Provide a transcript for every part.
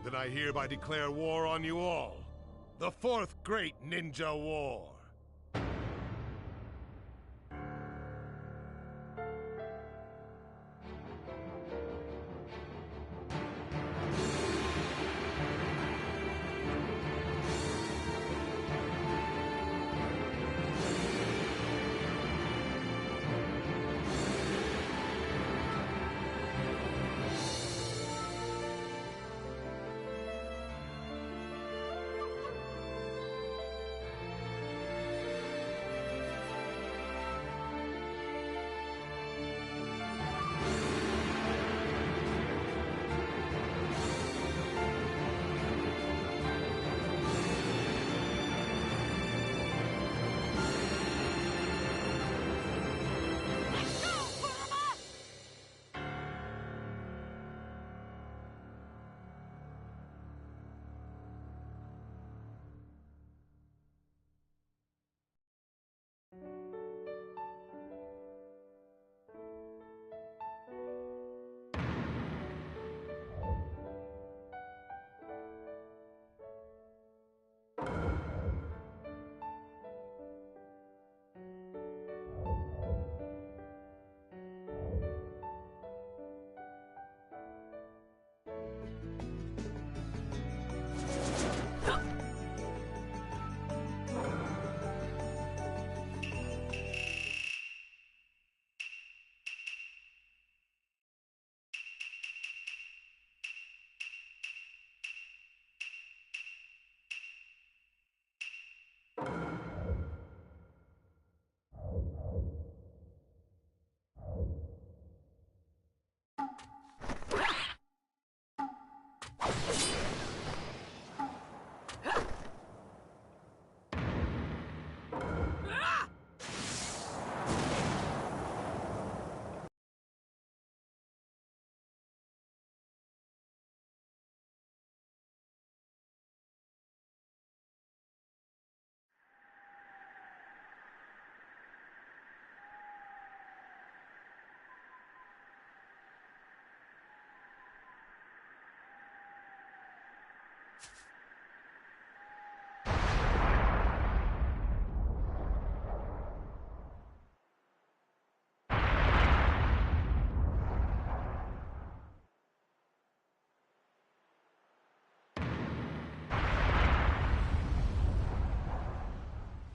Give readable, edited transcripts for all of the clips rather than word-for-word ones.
Then I hereby declare war on you all. The Fourth Great Ninja War.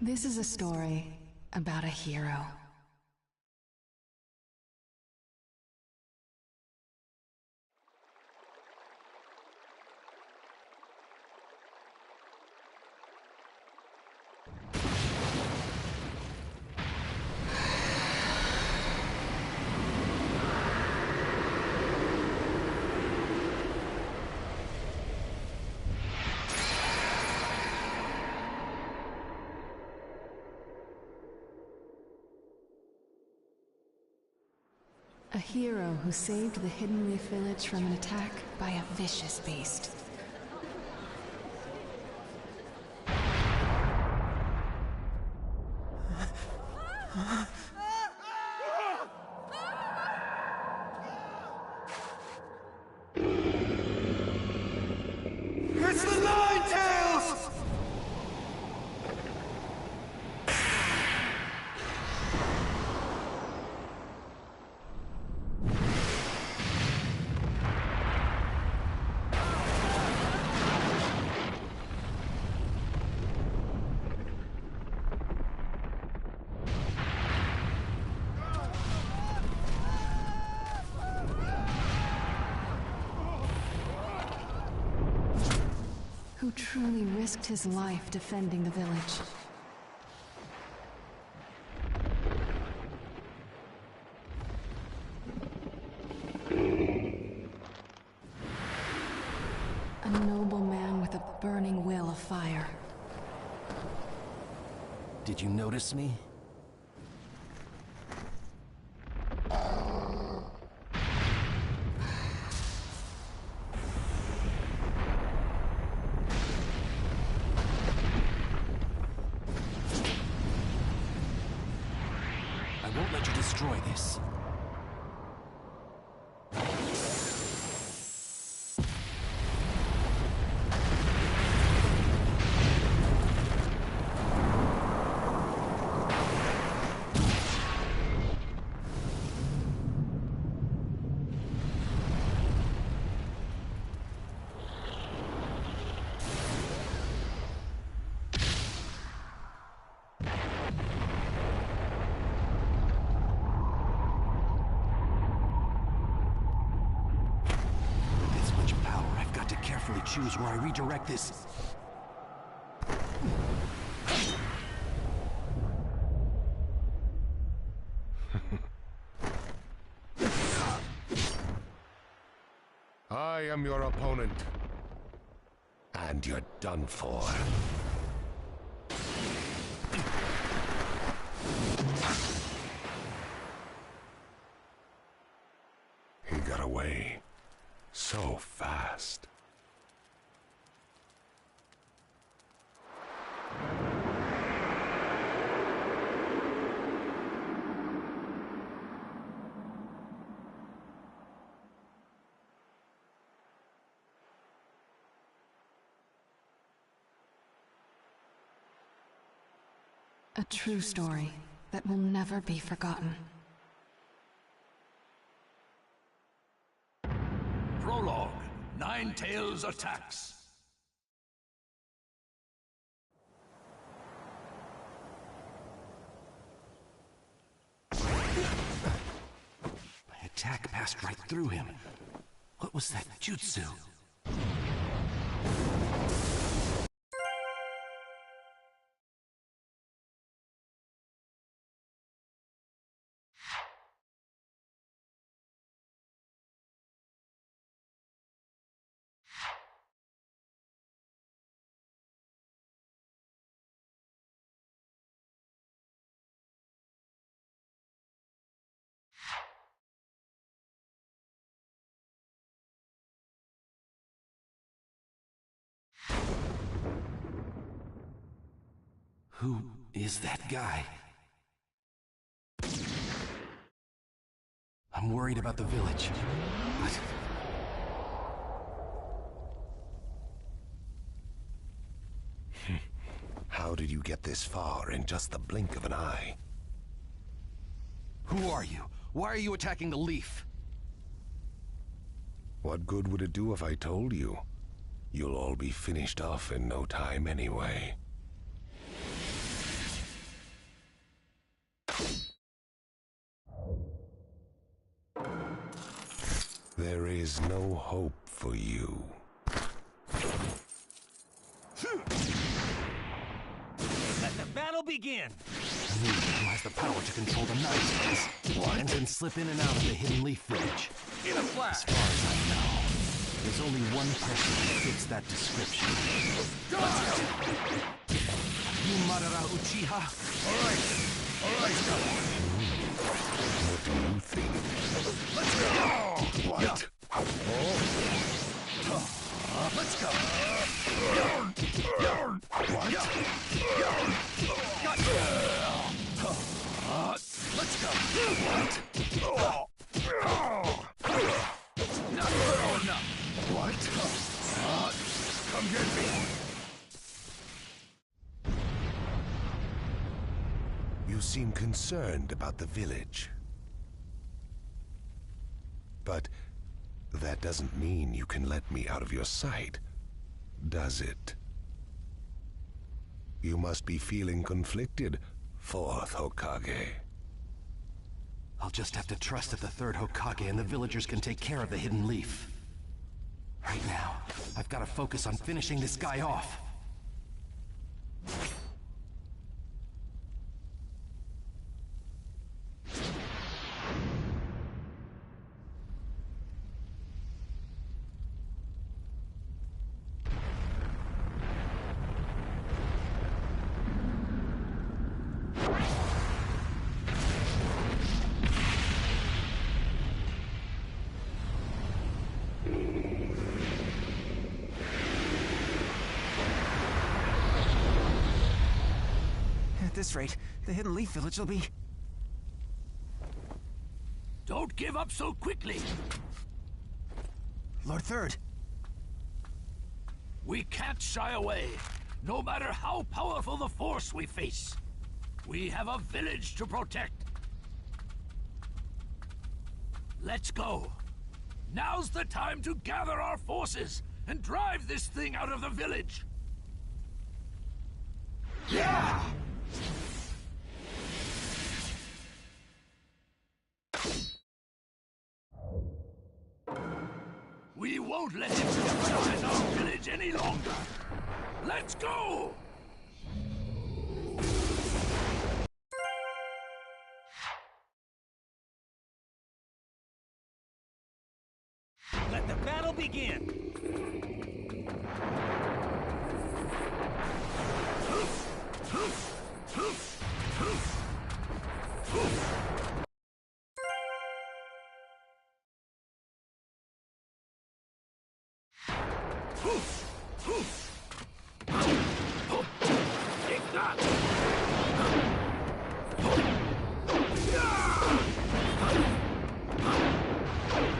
This is a story about a hero. A hero who saved the Hidden Leaf Village from an attack by a vicious beast. It's the Nine-Tails! Who truly risked his life defending the village. A noble man with a burning will of fire. Did you notice me? I won't let you destroy this. choose where I redirect this. I am your opponent. And you're done for. He got away so fast. A true story that will never be forgotten. Prologue. Nine Tails attacks. My attack passed right through him. What was that jutsu? Who is that guy? I'm worried about the village. But... How did you get this far in just the blink of an eye? Who are you? Why are you attacking the leaf? What good would it do if I told you? You'll all be finished off in no time anyway. There is no hope for you. Let the battle begin! I need who has the power to control the Nine Tails. And then slip in and out of the Hidden Leaf Village. In a flash! As far as I know, there's only one person who fits that description. You Madara Uchiha? Alright, go. What do you think? Let's go! What? Let's go! What? Let's go! What? Not thorough enough! What? Come get me! You seem concerned about the village. But that doesn't mean you can let me out of your sight, does it? You must be feeling conflicted, Fourth Hokage. I'll just have to trust that the Third Hokage and the villagers can take care of the Hidden Leaf. Right now, I've got to focus on finishing this guy off. At this rate, the Hidden Leaf Village will be... Don't give up so quickly! Lord Third. We can't shy away, no matter how powerful the force we face. We have a village to protect. Let's go. Now's the time to gather our forces and drive this thing out of the village. Yeah! We won't let him terrorize our village! village any longer. Let's go! Let the battle begin! Take that!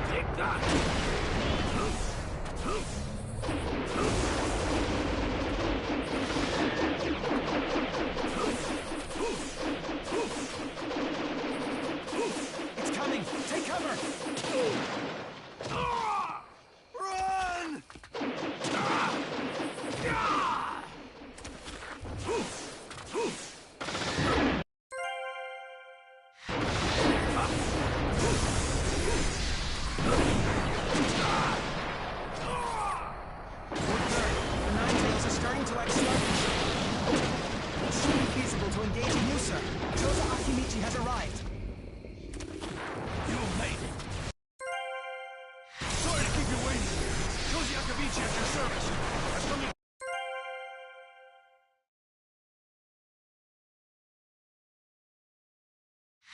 Take that! It's coming! Take cover! Run! The Ninetales are starting to act sluggish. It should be feasible to engage a user. Chozo Akimichi has arrived. You made it! Sorry to keep you waiting. Josie Akabichi at your service. I've come to...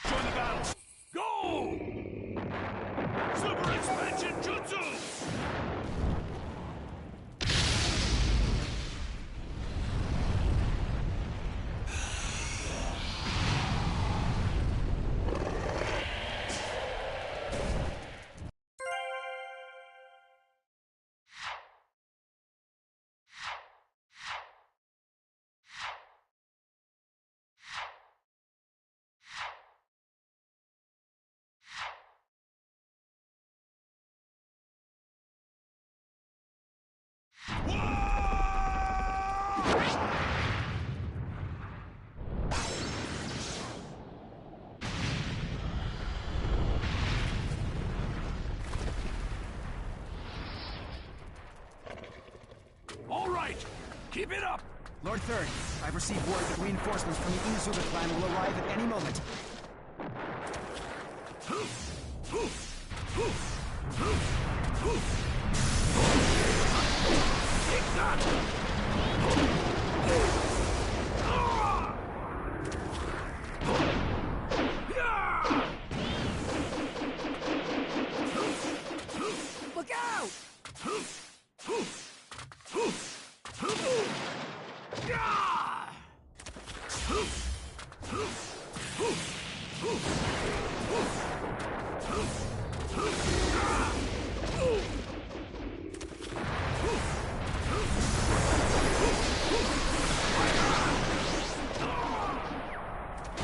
Join the battle! Go! Super expansion jutsu! All right, keep it up. Lord Third, I've received word that reinforcements from the Inuzuka clan will arrive at any moment. Take that! Look out!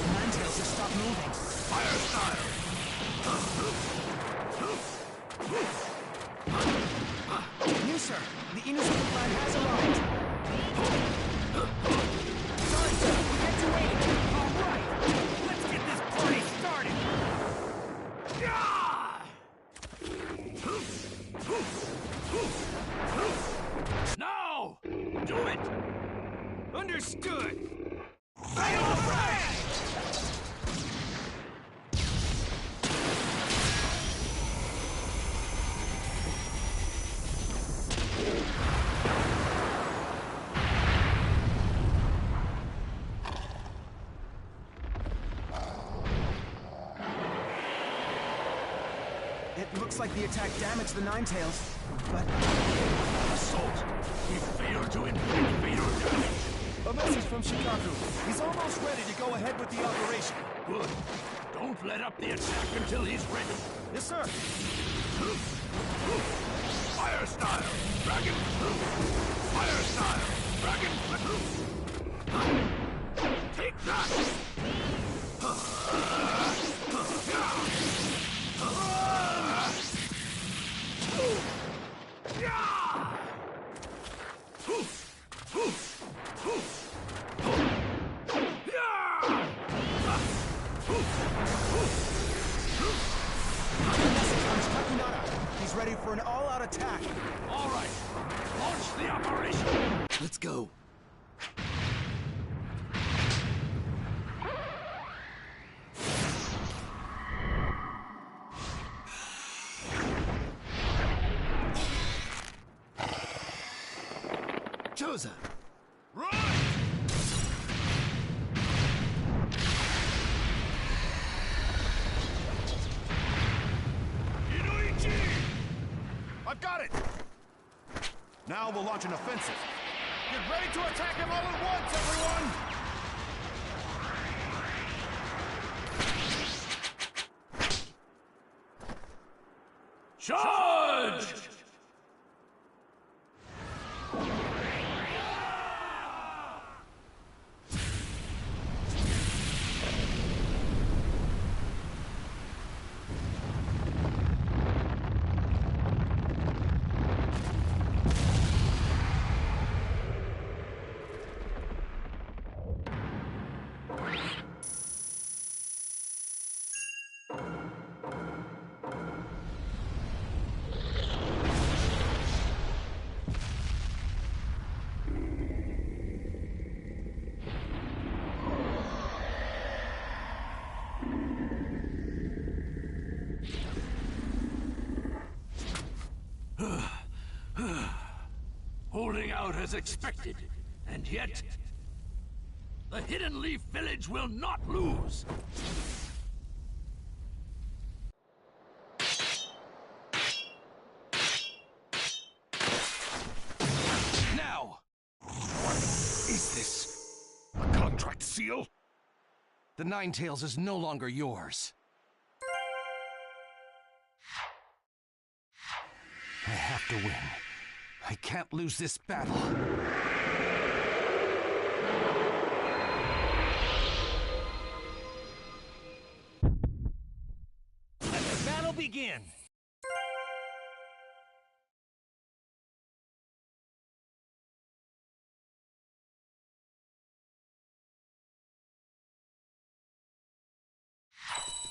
Ninetales have stopped moving. Fire style! User, the Inuzuka clan has arrived. Sorry, sir, we had to wait! Alright! Let's get this party started! Now! Do it! Understood! Fatal Flash! It looks like the attack damaged the Ninetales, but Assault! We failed to inflict fatal damage! A message from Shikaku. He's almost ready to go ahead with the operation. Good. Don't let up the attack until he's ready. Yes, sir. Fire style! Dragon! Fire style! Dragon! Take that! He's ready for an all-out attack. All right. Launch finish the operation. Let's go. Choza! Run! Inoichi! I've got it! Now we'll launch an offensive. Get ready to attack him all at once, everyone! Charge! Holding out as expected, and yet the Hidden Leaf Village will not lose. Now! What is this? A contract seal? The Ninetales is no longer yours. I have to win. I can't lose this battle. Let the battle begin!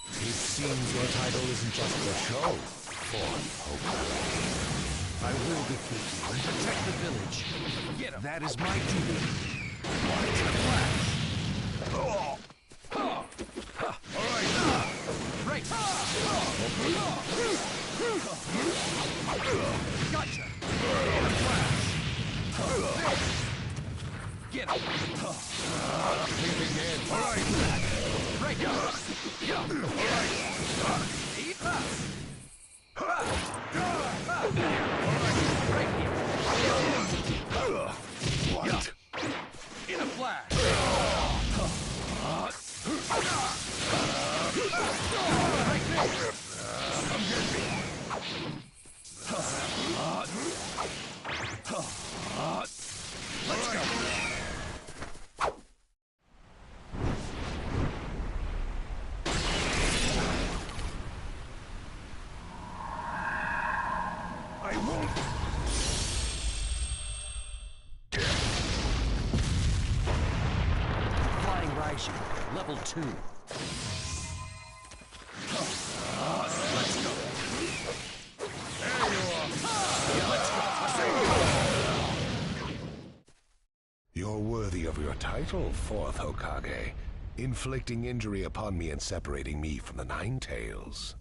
It seems your title isn't just for show, Hokage. I will defeat you and protect the village. Get him. That is my duty. Watch the flash. All right. Right. Gotcha. Flash. Get him. Leaping in. All right. Right. Yeah. All right. Eat up. Right here. What? In a flash. Right there. Come get me. Let's go. I won't. Flying Raiju, level 2. Let's go. There you are. Yeah, let's go. You're worthy of your title, Fourth Hokage, inflicting injury upon me and separating me from the Ninetales.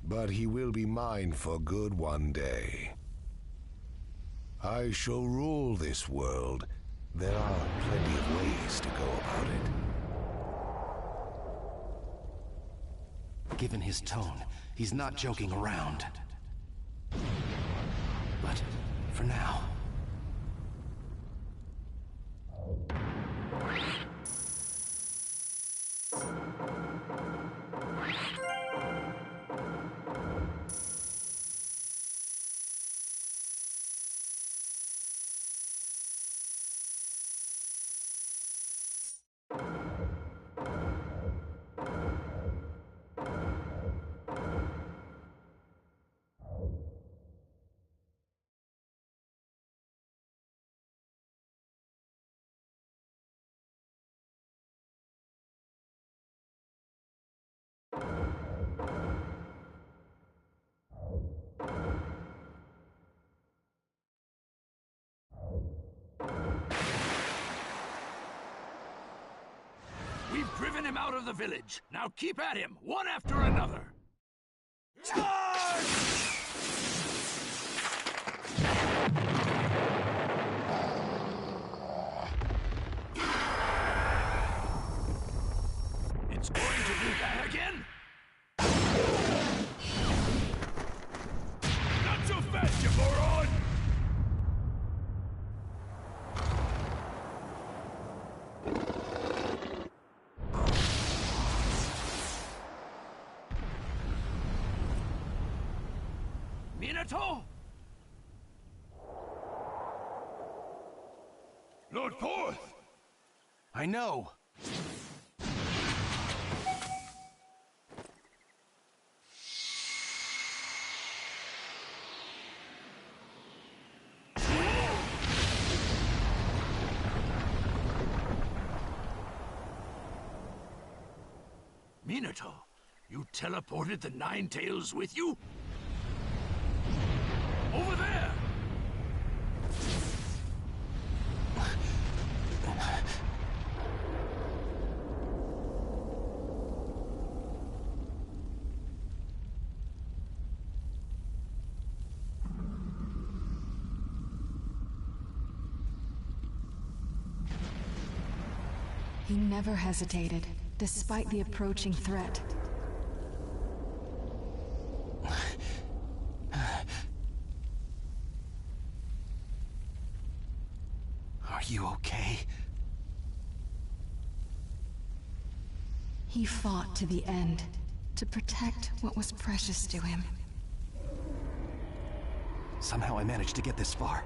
But he will be mine for good one day. I shall rule this world. There are plenty of ways to go about it. Given his tone, he's not joking around. But for now... out of the village. Now keep at him, one after another. Charge! It's going to do that again? Not so fast, you moron! Minato? Lord Fourth! I know! Minato, you teleported the Nine Tails with you? Over there! He never hesitated, despite the approaching threat. Are you okay? He fought to the end, to protect what was precious to him. Somehow I managed to get this far.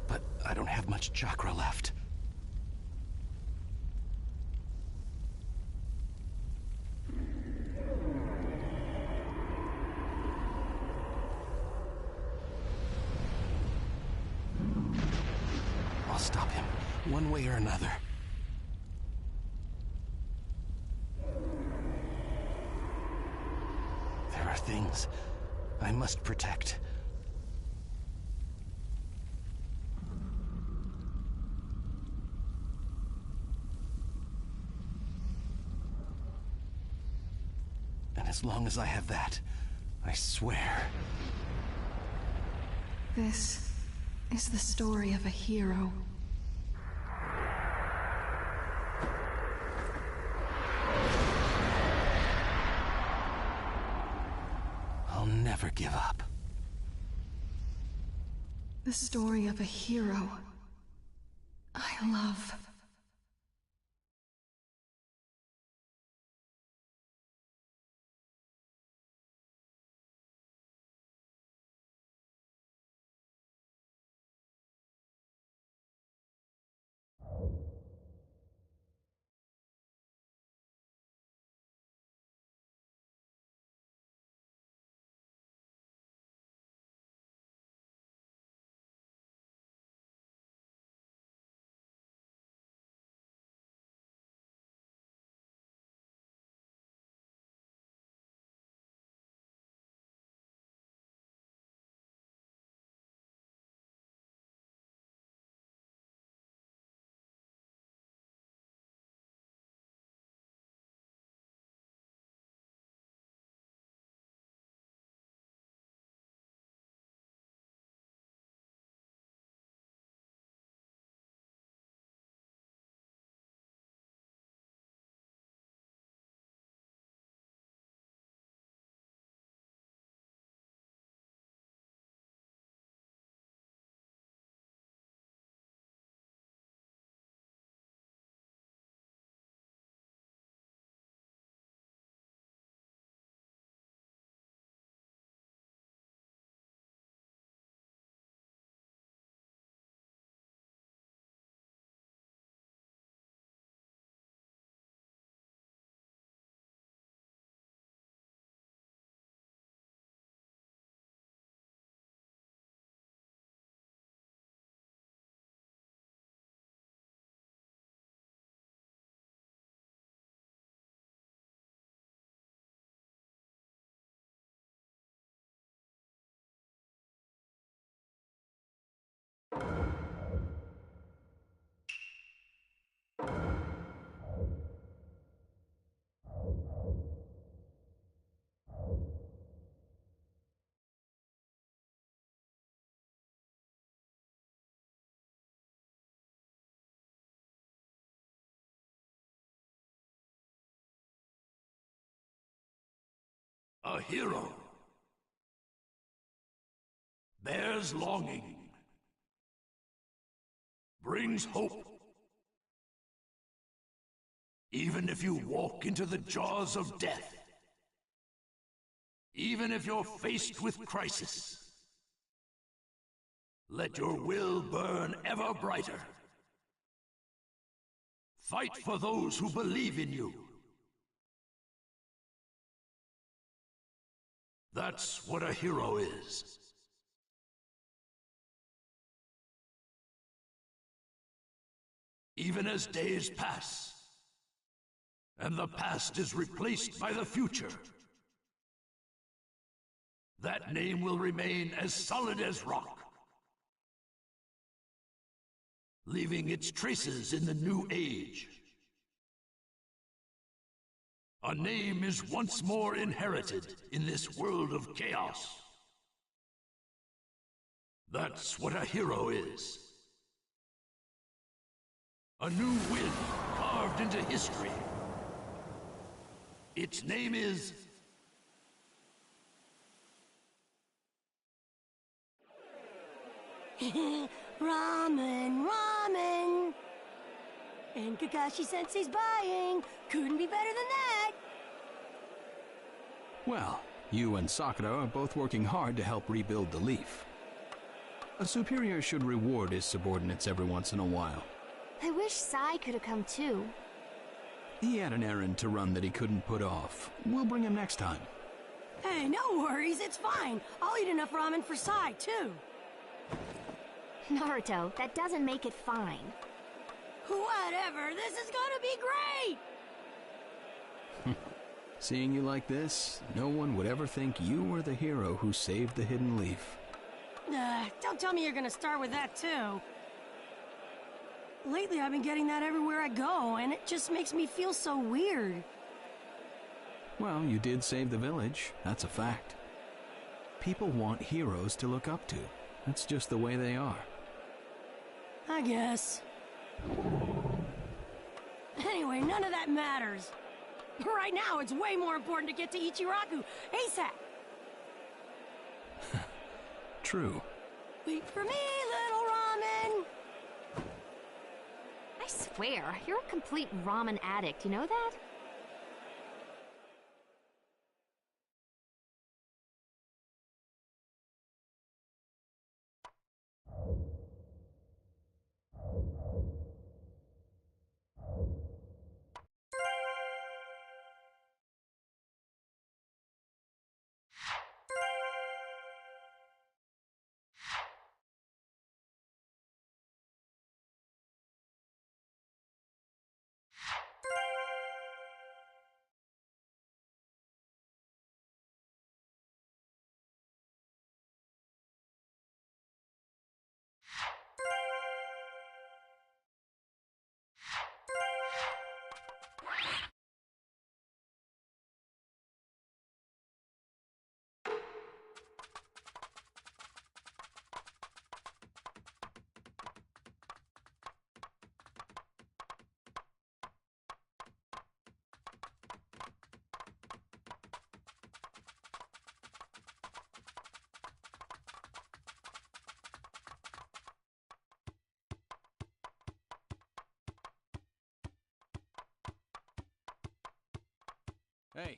But I don't have much chakra left. I'll stop him, one way or another. There are things I must protect. And as long as I have that, I swear... This is the story of a hero. I'll never give up. The story of a hero I love. A hero bears longing, brings hope. Even if you walk into the jaws of death, even if you're faced with crisis, let your will burn ever brighter. Fight for those who believe in you. That's what a hero is. Even as days pass, and the past is replaced by the future, that name will remain as solid as rock, leaving its traces in the new age. A name is once more inherited in this world of chaos. That's what a hero is. A new wind carved into history. Its name is... Ramen, ramen! And Kakashi-sensei's buying! Couldn't be better than that! Well, you and Sakura are both working hard to help rebuild the Leaf. A superior should reward his subordinates every once in a while. I wish Sai could have come too. He had an errand to run that he couldn't put off. We'll bring him next time. Hey, no worries, it's fine. I'll eat enough ramen for Sai, too. Naruto, that doesn't make it fine. Whatever, this is gonna be great! Seeing you like this, no one would ever think you were the hero who saved the Hidden Leaf. Don't tell me you're gonna start with that, too. Lately, I've been getting that everywhere I go, and it just makes me feel so weird. Well, you did save the village. That's a fact. People want heroes to look up to. That's just the way they are. I guess. Anyway, none of that matters. Right now, it's way more important to get to Ichiraku ASAP. True. Wait for me, little ramen! I swear, you're a complete ramen addict, you know that? Hey.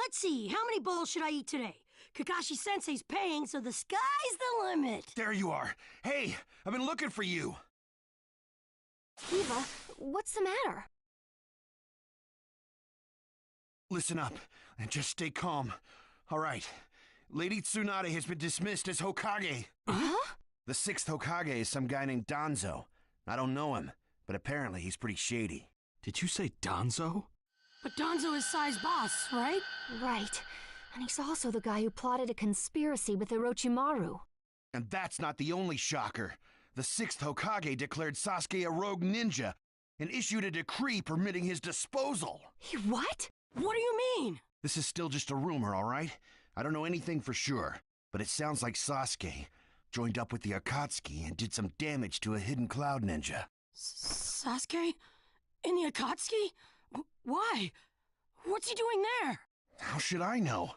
Let's see, how many bowls should I eat today? Kakashi-sensei's paying, so the sky's the limit. There you are. Hey, I've been looking for you. Kiva, what's the matter? Listen up, and just stay calm. All right. Lady Tsunade has been dismissed as Hokage. Huh? The 6th Hokage is some guy named Danzo. I don't know him, but apparently he's pretty shady. Did you say Danzo? But Danzo is Sai's boss, right? Right. And he's also the guy who plotted a conspiracy with Orochimaru. And that's not the only shocker. The 6th Hokage declared Sasuke a rogue ninja and issued a decree permitting his disposal. What? What do you mean? This is still just a rumor, all right? I don't know anything for sure, but it sounds like Sasuke joined up with the Akatsuki and did some damage to a hidden cloud ninja. Sasuke? In the Akatsuki? Why? What's he doing there? How should I know?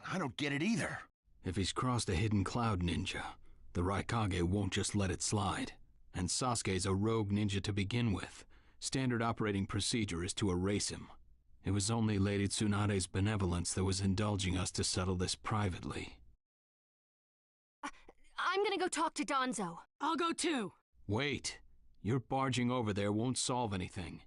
I don't get it either. If he's crossed a hidden cloud ninja, the Raikage won't just let it slide. And Sasuke's a rogue ninja to begin with. Standard operating procedure is to erase him. It was only Lady Tsunade's benevolence that was indulging us to settle this privately. I'm gonna go talk to Danzo. I'll go too. Wait. Your barging over there won't solve anything.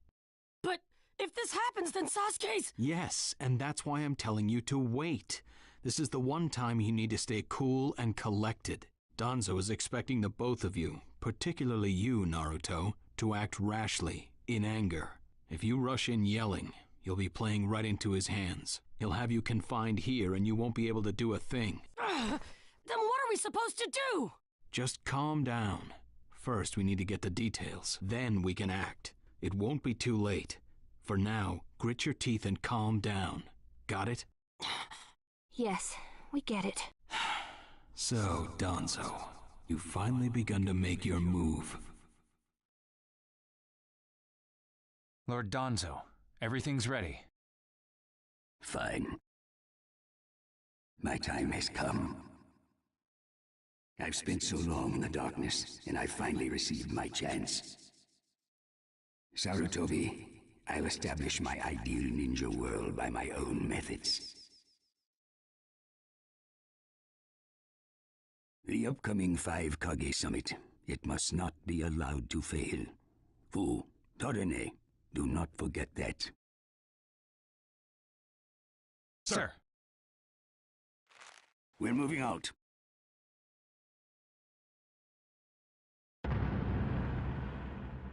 But if this happens, then Sasuke's... Yes, and that's why I'm telling you to wait. This is the one time you need to stay cool and collected. Danzo is expecting the both of you, particularly you, Naruto, to act rashly, in anger. If you rush in yelling, you'll be playing right into his hands. He'll have you confined here and you won't be able to do a thing. Then what are we supposed to do? Just calm down. First, we need to get the details. Then we can act. It won't be too late. For now, grit your teeth and calm down. Got it? Yes, we get it. So, Danzo, you've finally begun to make your move. Lord Danzo, everything's ready. Fine. My time has come. I've spent so long in the darkness, and I finally received my chance. Sarutobi, I'll establish my ideal ninja world by my own methods. The upcoming 5 Kage Summit, it must not be allowed to fail. Fu, Torene, do not forget that. Sir. We're moving out.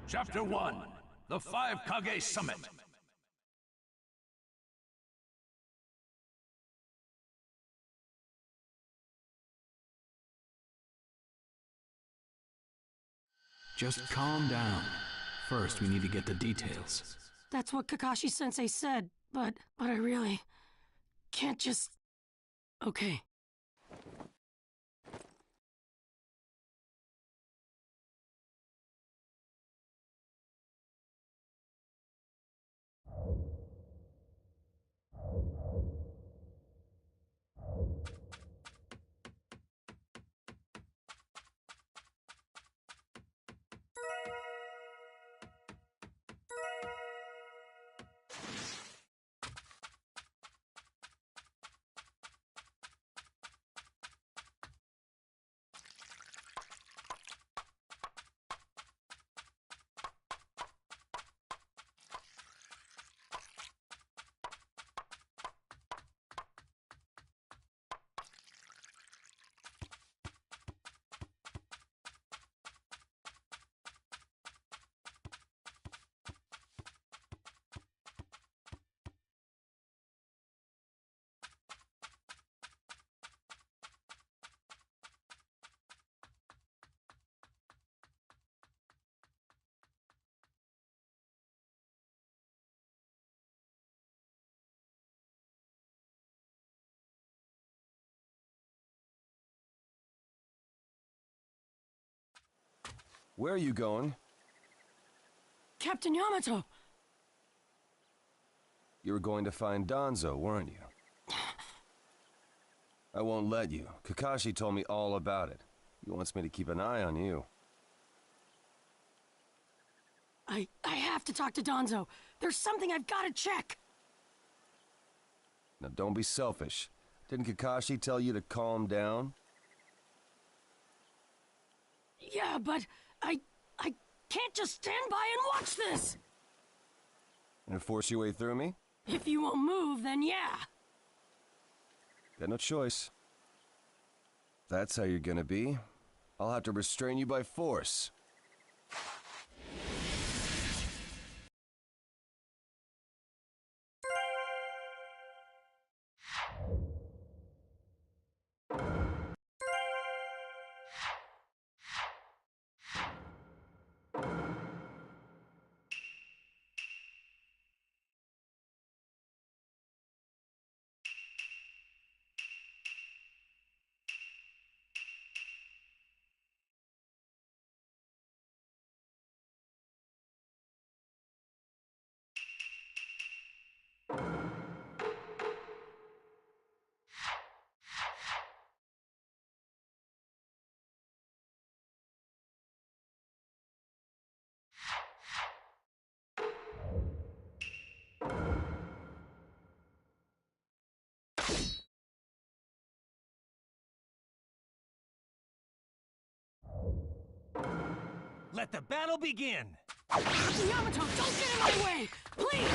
Chapter 1, the 5 Kage Summit. Just calm down. First, we need to get the details. That's what Kakashi-sensei said, but I really can't just... Okay. Where are you going? Captain Yamato! You were going to find Danzo, weren't you? I won't let you. Kakashi told me all about it. He wants me to keep an eye on you. I have to talk to Danzo. There's something I've got to check. Now don't be selfish. Didn't Kakashi tell you to calm down? Yeah, but I can't just stand by and watch this! And force your way through me? If you won't move, then yeah. Got no choice. If that's how you're gonna be, I'll have to restrain you by force. Let the battle begin! Yamato, don't get in my way! Please!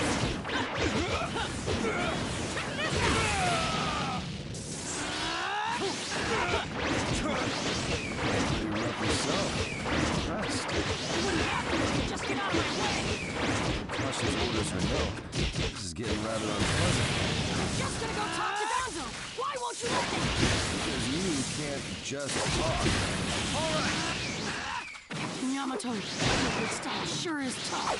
Just get out of my way! Kashi's orders are no. This is getting rather unpleasant. I'm just gonna go talk to Danzo! Why won't you let me? Because you can't just talk. All right! Yamato, your good style sure is tough.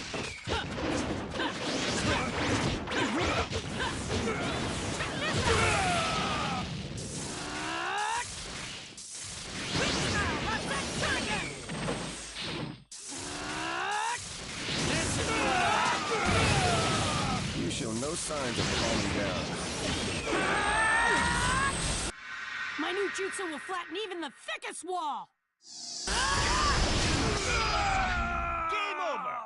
You show no signs of calming down. My new jutsu will flatten even the thickest wall! Game over!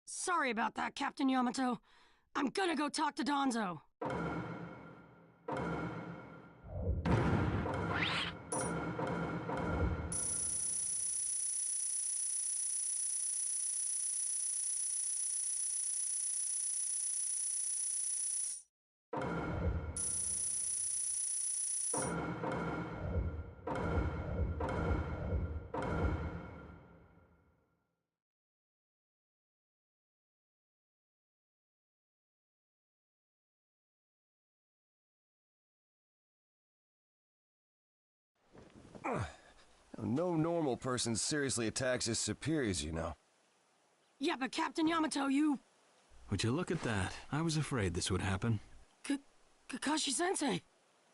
Sorry about that, Captain Yamato. I'm gonna go talk to Danzo. No normal person seriously attacks his superiors, you know. Yeah, but Captain Yamato, you... Would you look at that? I was afraid this would happen. Kakashi-sensei.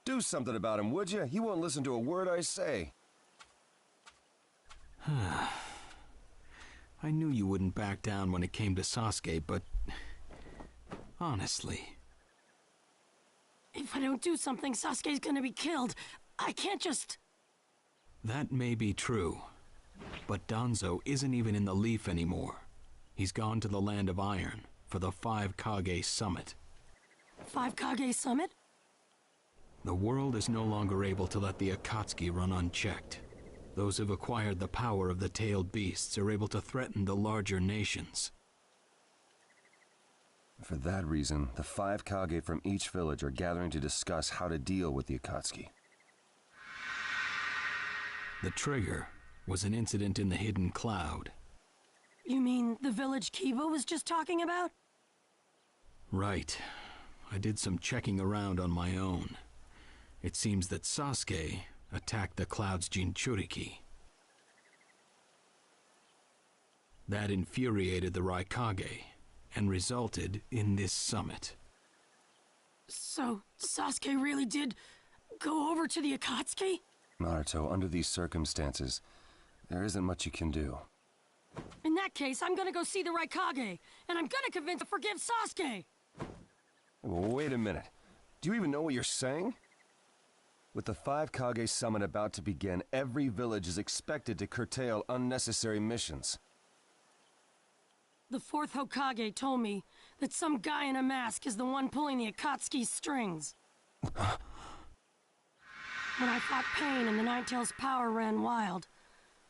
Do something about him, would you? He won't listen to a word I say. I knew you wouldn't back down when it came to Sasuke, but... honestly... If I don't do something, Sasuke's gonna be killed. I can't just... That may be true, but Danzo isn't even in the Leaf anymore. He's gone to the Land of Iron for the 5 Kage Summit. 5 Kage Summit? The world is no longer able to let the Akatsuki run unchecked. Those who've acquired the power of the tailed beasts are able to threaten the larger nations. For that reason, the 5 Kage from each village are gathering to discuss how to deal with the Akatsuki. The trigger was an incident in the Hidden Cloud. You mean the village Kiba was just talking about? Right. I did some checking around on my own. It seems that Sasuke attacked the Cloud's Jinchuriki. That infuriated the Raikage and resulted in this summit. So, Sasuke really did go over to the Akatsuki? Naruto, under these circumstances, there isn't much you can do. In that case, I'm gonna go see the Raikage, and I'm gonna convince him to forgive Sasuke! Wait a minute. Do you even know what you're saying? With the 5 Kage summit about to begin, every village is expected to curtail unnecessary missions. The 4th Hokage told me that some guy in a mask is the one pulling the Akatsuki's strings. When I fought Pain and the Ninetales' power ran wild,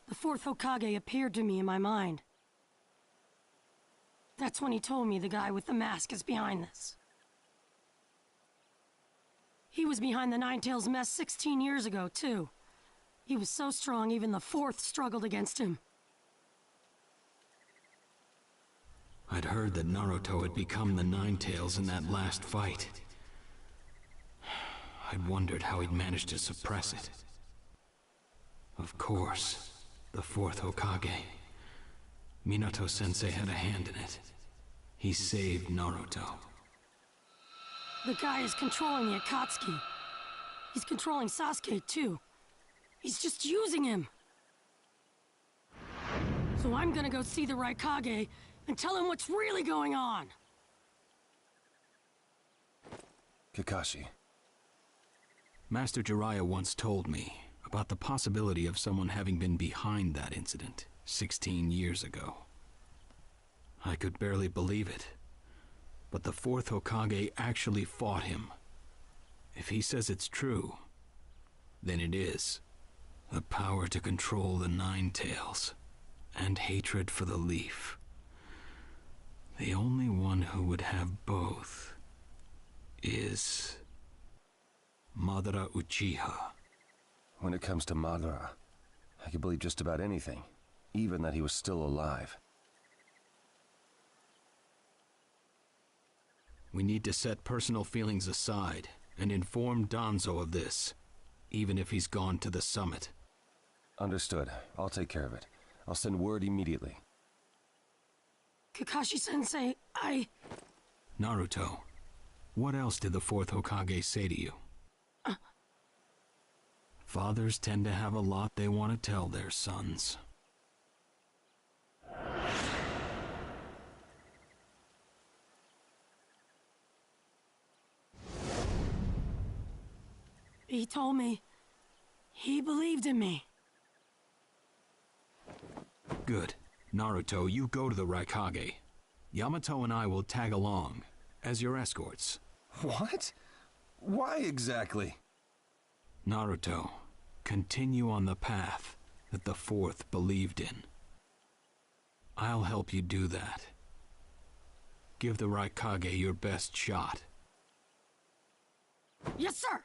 the 4th Hokage appeared to me in my mind. That's when he told me the guy with the mask is behind this. He was behind the Ninetales mess 16 years ago, too. He was so strong, even the 4th struggled against him. I'd heard that Naruto had become the Ninetales in that last fight. I'd wondered how he'd managed to suppress it. Of course, the 4th Hokage. Minato-sensei had a hand in it. He saved Naruto. The guy is controlling the Akatsuki. He's controlling Sasuke, too. He's just using him. So I'm gonna go see the Raikage and tell him what's really going on. Kakashi. Master Jiraiya once told me about the possibility of someone having been behind that incident 16 years ago. I could barely believe it, but the 4th Hokage actually fought him. If he says it's true, then it is. The power to control the Ninetales, and hatred for the Leaf. The only one who would have both is Madara Uchiha. When it comes to Madara, I can believe just about anything, even that he was still alive. We need to set personal feelings aside and inform Danzo of this, even if he's gone to the summit. Understood. I'll take care of it. I'll send word immediately. Kakashi-sensei, Naruto, what else did the 4th Hokage say to you? Fathers tend to have a lot they want to tell their sons. He told me he believed in me. Good. Naruto, you go to the Raikage. Yamato and I will tag along as your escorts. What? Why exactly? Naruto, continue on the path that the 4th believed in. I'll help you do that. Give the Raikage your best shot. Yes, sir!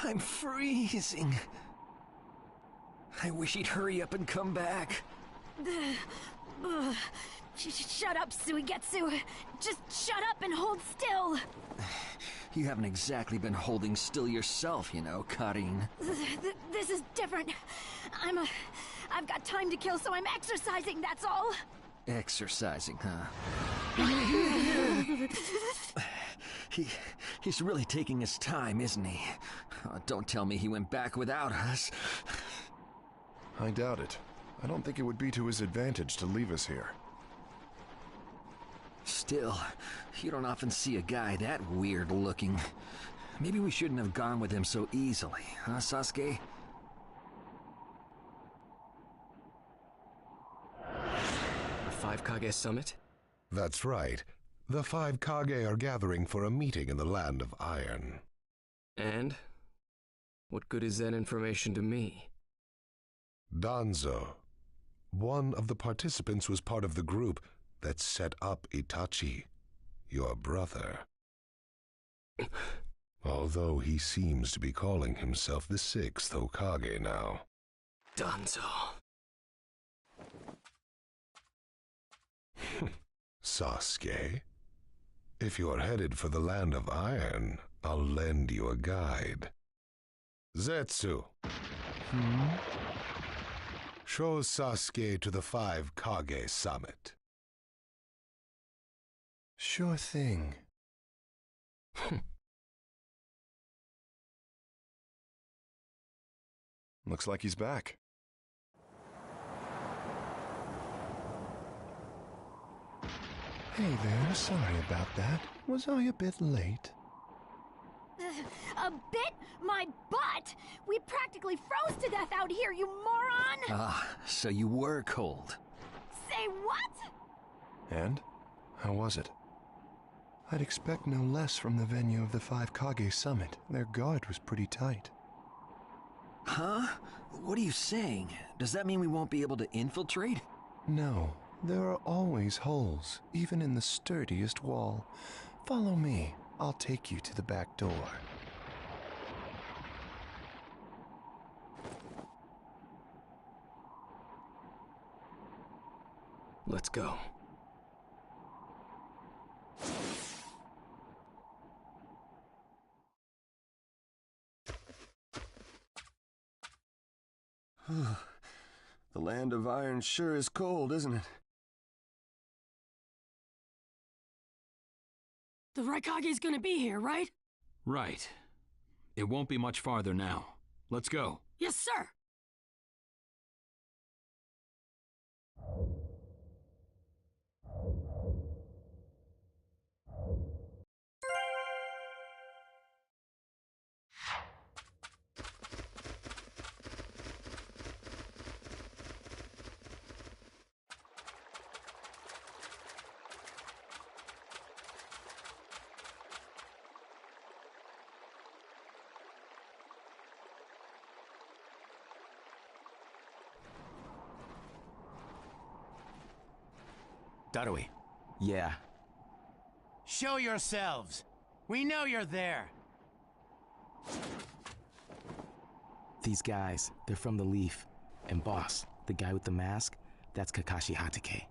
I'm freezing. I wish he'd hurry up and come back. Shut up, Suigetsu. Just shut up and hold still. You haven't exactly been holding still yourself, you know, Karin. This is different. I've got time to kill, so I'm exercising, that's all. Exercising, huh? He's really taking his time, isn't he? Don't tell me he went back without us. I doubt it. I don't think it would be to his advantage to leave us here. Still, you don't often see a guy that weird looking. Maybe we shouldn't have gone with him so easily, huh, Sasuke? A 5 Kage summit? That's right. The 5 Kage are gathering for a meeting in the Land of Iron. And? What good is that information to me? Danzo, one of the participants, was part of the group that set up Itachi, your brother. Although he seems to be calling himself the 6th Hokage now. Danzo. Sasuke, if you're headed for the Land of Iron, I'll lend you a guide. Zetsu. Show Sasuke to the 5 Kage summit. Sure thing. Looks like he's back. Hey there, sorry about that. Was I a bit late? Bit my butt? We practically froze to death out here, you moron! Ah, so you were cold. Say what? And? How was it? I'd expect no less from the venue of the 5 Kage summit. Their guard was pretty tight. Huh? What are you saying? Does that mean we won't be able to infiltrate? No, there are always holes, even in the sturdiest wall. Follow me. I'll take you to the back door. Let's go. The land of iron sure is cold, isn't it? The Raikage's gonna be here, right? Right. It won't be much farther now. Let's go. Yes, sir! Darui. Yeah. Show yourselves! We know you're there! These guys, they're from the Leaf. And boss, the guy with the mask, that's Kakashi Hatake.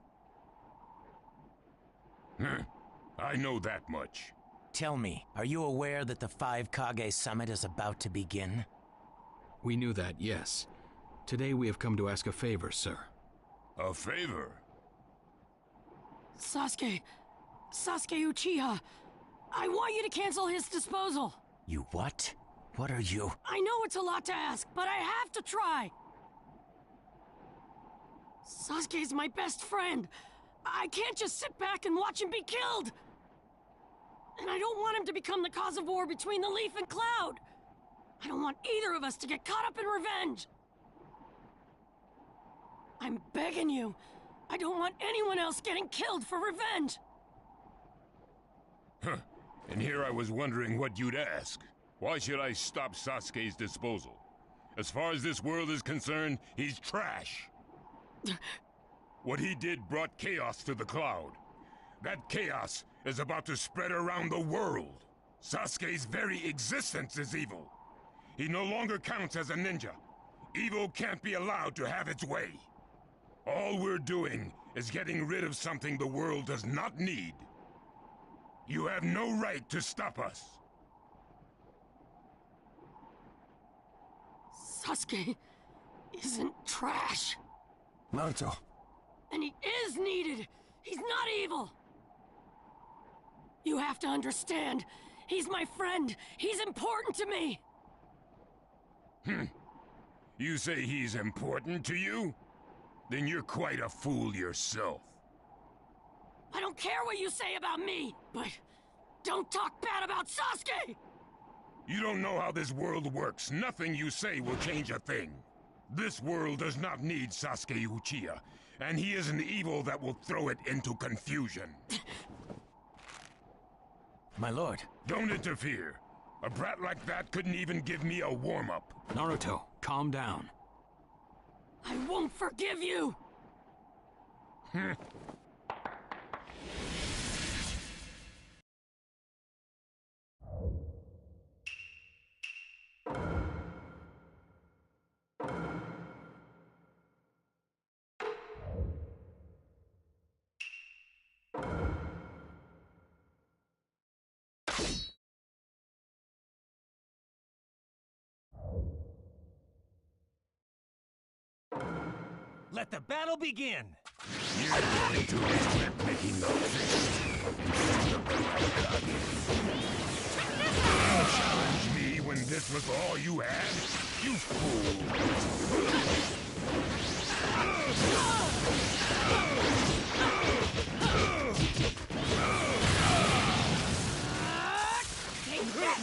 I know that much. Tell me, are you aware that the 5 Kage summit is about to begin? We knew that, yes. Today we have come to ask a favor, sir. A favor? Sasuke Uchiha, I want you to cancel his disposal. You what? What are you? I know it's a lot to ask, but I have to try. Sasuke's my best friend. I can't just sit back and watch him be killed. And I don't want him to become the cause of war between the Leaf and Cloud. I don't want either of us to get caught up in revenge. I'm begging you. I don't want anyone else getting killed for revenge. Huh. And here I was wondering what you'd ask. Why should I stop Sasuke's disposal? As far as this world is concerned, he's trash. What he did brought chaos to the Cloud. That chaos is about to spread around the world. Sasuke's very existence is evil. He no longer counts as a ninja. Evil can't be allowed to have its way. All we're doing is getting rid of something the world does not need. You have no right to stop us. Sasuke isn't trash. Naruto. And he is needed. He's not evil. You have to understand. He's my friend. He's important to me. You say he's important to you? Then you're quite a fool yourself. I don't care what you say about me, but don't talk bad about Sasuke! You don't know how this world works. Nothing you say will change a thing. This world does not need Sasuke Uchiha, and he is an evil that will throw it into confusion. My lord. Don't interfere. A brat like that couldn't even give me a warm-up. Naruto, calm down. I won't forgive you! Let the battle begin! You're going to regret making the fist. You challenged me when this was all you had? You fool! Take that!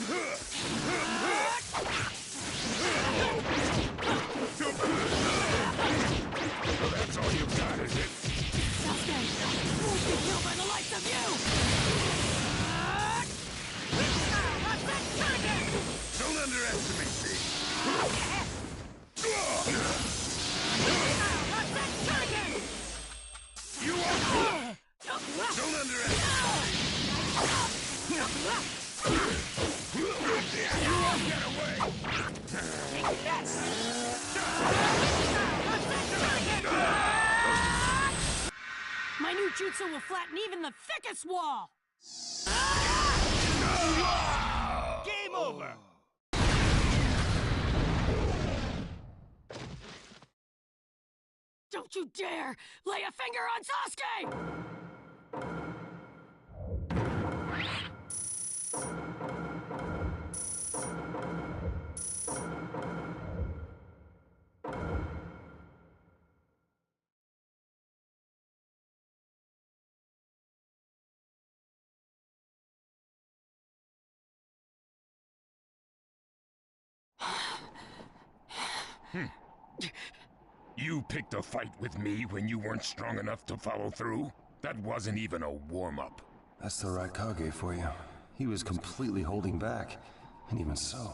won't get away! My new jutsu will flatten even the thickest wall! Game over! Don't you dare lay a finger on Sasuke! You picked a fight with me when you weren't strong enough to follow through? That wasn't even a warm-up. That's the Raikage for you. He was completely holding back. And even so...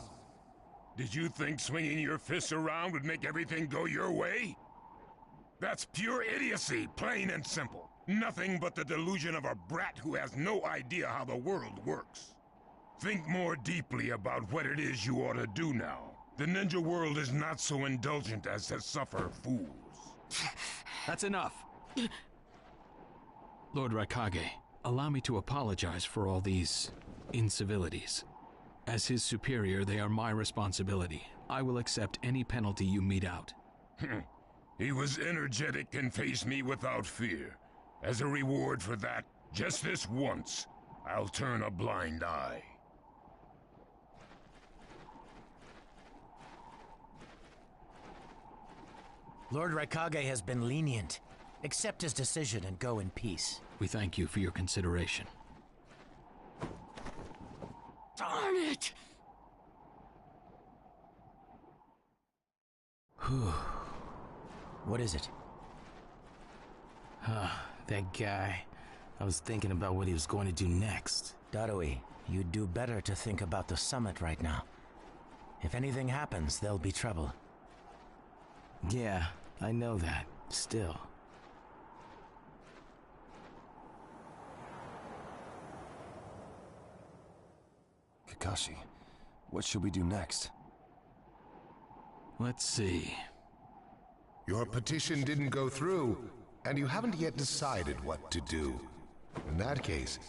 Did you think swinging your fists around would make everything go your way? That's pure idiocy, plain and simple. Nothing but the delusion of a brat who has no idea how the world works. Think more deeply about what it is you ought to do now. The ninja world is not so indulgent as to suffer fools. That's enough. Lord Raikage, allow me to apologize for all these incivilities. As his superior, they are my responsibility. I will accept any penalty you mete out. He was energetic and faced me without fear. As a reward for that, just this once, I'll turn a blind eye. Lord Raikage has been lenient. Accept his decision and go in peace. We thank you for your consideration. Darn it! What is it? That guy. I was thinking about what he was going to do next. Darui, you'd do better to think about the summit right now. If anything happens, there'll be trouble. Yeah, I know that. Still. Kakashi, what should we do next? Let's see. Your petition didn't go through, and you haven't yet decided what to do. In that case,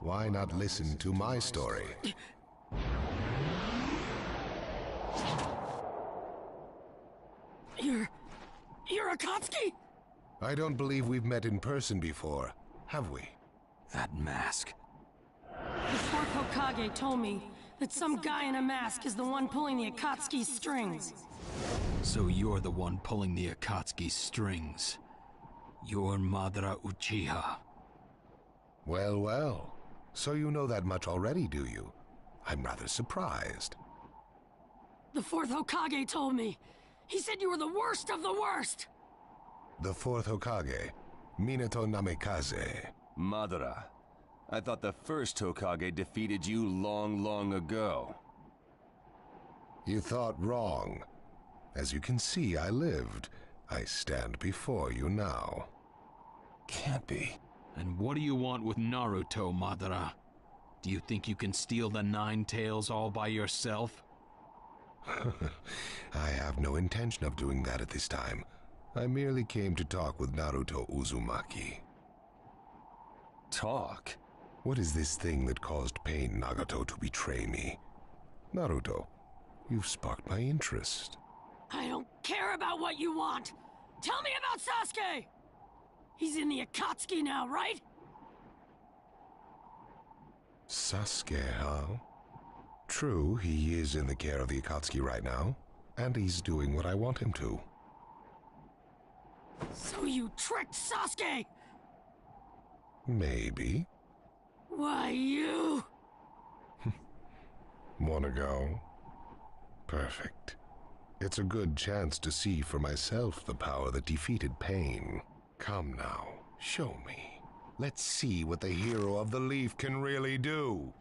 why not listen to my story? You're Akatsuki? I don't believe we've met in person before, have we? That mask. The fourth Hokage told me that some guy in a mask is the one pulling the Akatsuki's strings. So you're the one pulling the Akatsuki's strings. You're Madara Uchiha. Well, well. So you know that much already, do you? I'm rather surprised. The fourth Hokage told me. He said you were the worst of the worst! The fourth Hokage, Minato Namikaze. Madara. I thought the first Hokage defeated you long, long ago. You thought wrong. As you can see, I lived. I stand before you now. Can't be. And what do you want with Naruto, Madara? Do you think you can steal the Nine Tails all by yourself? I have no intention of doing that at this time. I merely came to talk with Naruto Uzumaki. Talk? What is this thing that caused Pain Nagato to betray me? Naruto, you've sparked my interest. I don't care about what you want! Tell me about Sasuke! He's in the Akatsuki now, right? Sasuke, huh? True, he is in the care of the Akatsuki right now, and he's doing what I want him to. So you tricked Sasuke! Maybe. Why, you... Wanna go? Perfect. It's a good chance to see for myself the power that defeated Pain. Come now, show me. Let's see what the hero of the Leaf can really do.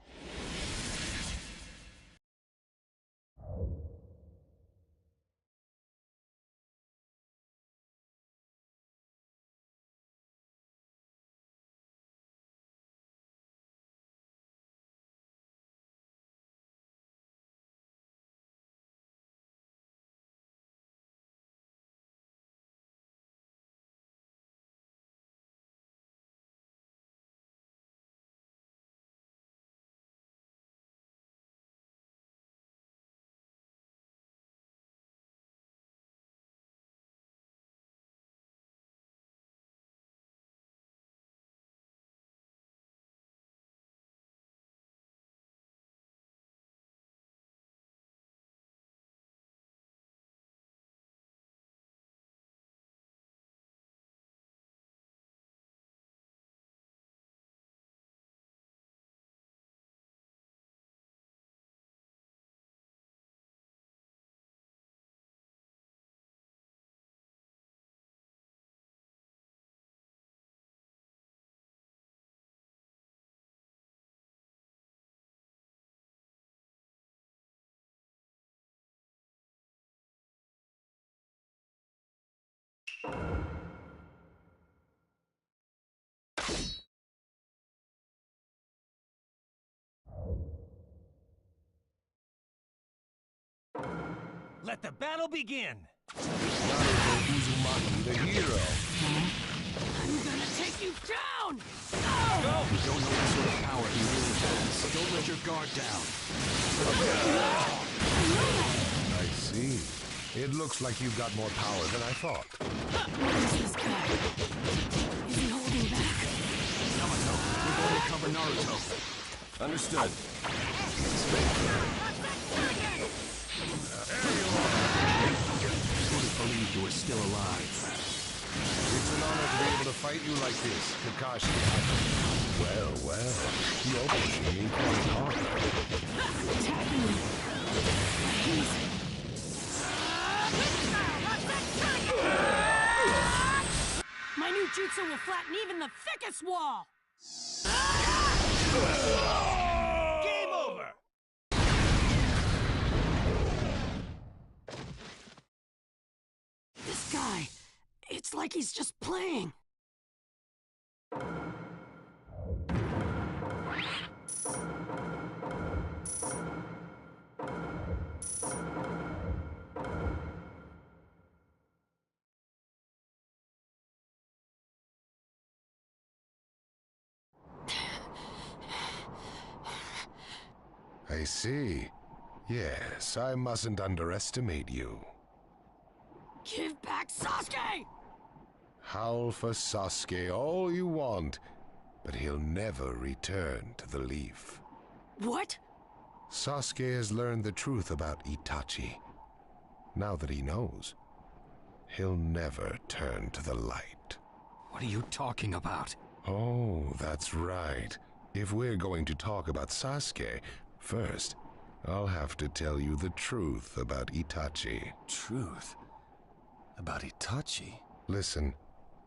Let the battle begin! Naruto Uzumaki, the hero. I'm gonna take you down! Go! You don't know what sort of power he really has. Don't let your guard down. I see. It looks like you've got more power than I thought. What is this guy? Is he holding back? Yamato, we're going to cover Naruto. Understood. Couldn't believe you were still alive. It's an honor to be able to fight you like this, Kakashi. Well, well, you're pushing me quite hard. Attacking me. He's... My new jutsu will flatten even the thickest wall! Game over! This guy, it's like he's just playing. I see. Yes, I mustn't underestimate you. Give back Sasuke! Howl for Sasuke all you want, but he'll never return to the Leaf. What? Sasuke has learned the truth about Itachi. Now that he knows, he'll never turn to the light. What are you talking about? Oh, that's right. If we're going to talk about Sasuke, first, I'll have to tell you the truth about Itachi. Truth? About Itachi? Listen,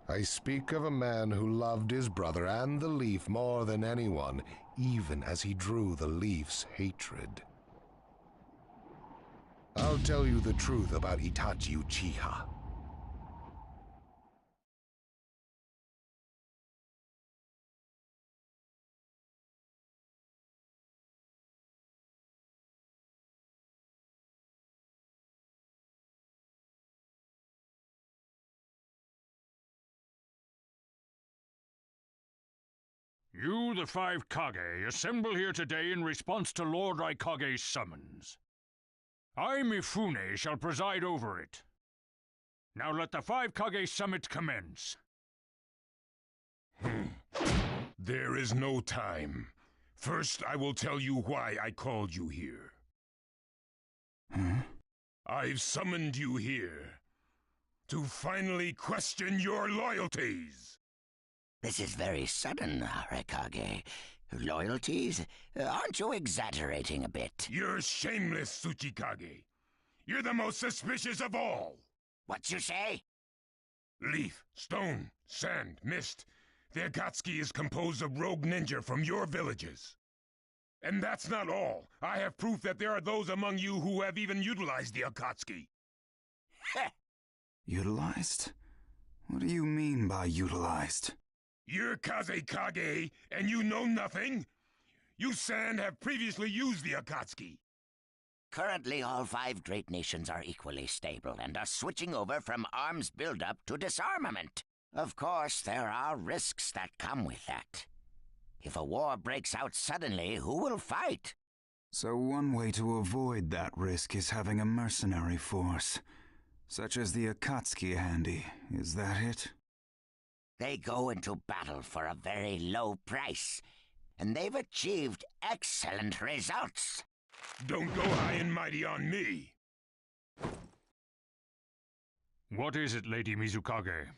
I speak of a man who loved his brother and the Leaf more than anyone, even as he drew the Leaf's hatred. I'll tell you the truth about Itachi Uchiha. You, the 5 Kage, assemble here today in response to Lord Raikage's summons. I, Mifune, shall preside over it. Now let the 5 Kage summit commence. There is no time. First, I will tell you why I called you here. I've summoned you here to finally question your loyalties. This is very sudden, Raikage. Loyalties? Aren't you exaggerating a bit? You're shameless, Tsuchikage. You're the most suspicious of all. What you say? Leaf, stone, sand, mist. The Akatsuki is composed of rogue ninja from your villages. And that's not all. I have proof that there are those among you who have even utilized the Akatsuki. Utilized? What do you mean by utilized? You're Kazekage, and you know nothing? You Sand have previously used the Akatsuki. Currently, all 5 great nations are equally stable and are switching over from arms buildup to disarmament. Of course, there are risks that come with that. If a war breaks out suddenly, who will fight? So one way to avoid that risk is having a mercenary force, such as the Akatsuki handy. Is that it? They go into battle for a very low price, and they've achieved excellent results. Don't go high and mighty on me. What is it, Lady Mizukage?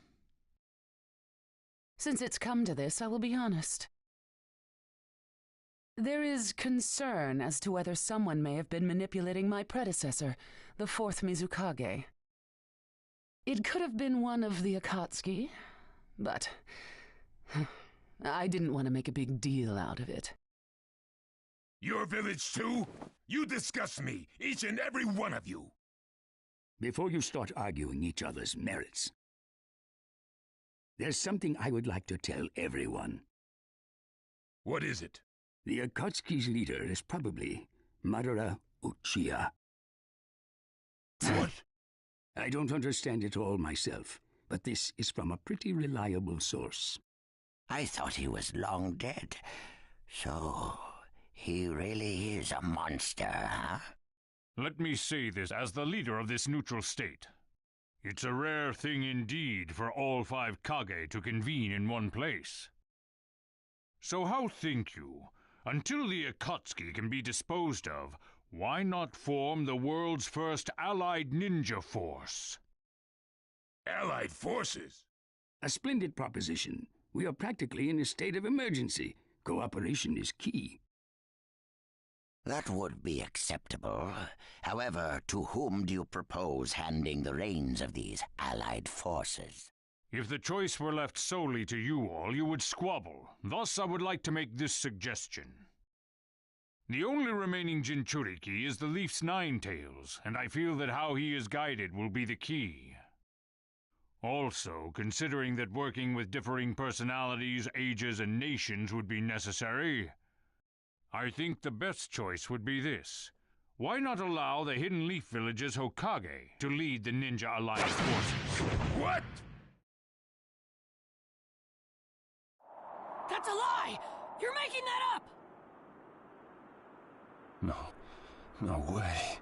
Since it's come to this, I will be honest. There is concern as to whether someone may have been manipulating my predecessor, the 4th Mizukage. It could have been one of the Akatsuki, but I didn't want to make a big deal out of it. Your village too? You disgust me, each and every one of you. Before you start arguing each other's merits, There's something I would like to tell everyone. What is it? The Akatsuki's leader is probably Madara Uchiha. What? I don't understand it all myself, but this is from a pretty reliable source. I thought he was long dead. So, he really is a monster, huh? Let me say this as the leader of this neutral state. It's a rare thing indeed for all 5 Kage to convene in one place. So how think you, until the Akatsuki can be disposed of, why not form the world's first allied ninja force? Allied forces? A splendid proposition. We are practically in a state of emergency. Cooperation is key. That would be acceptable. However, to whom do you propose handing the reins of these allied forces? If the choice were left solely to you all, you would squabble. Thus, I would like to make this suggestion. The only remaining Jinchuriki is the Leaf's 9 tails, and I feel that how he is guided will be the key. Also, considering that working with differing personalities, ages, and nations would be necessary, I think the best choice would be this. Why not allow the Hidden Leaf Village's Hokage to lead the Ninja Alliance forces? What? That's a lie! You're making that up! No way.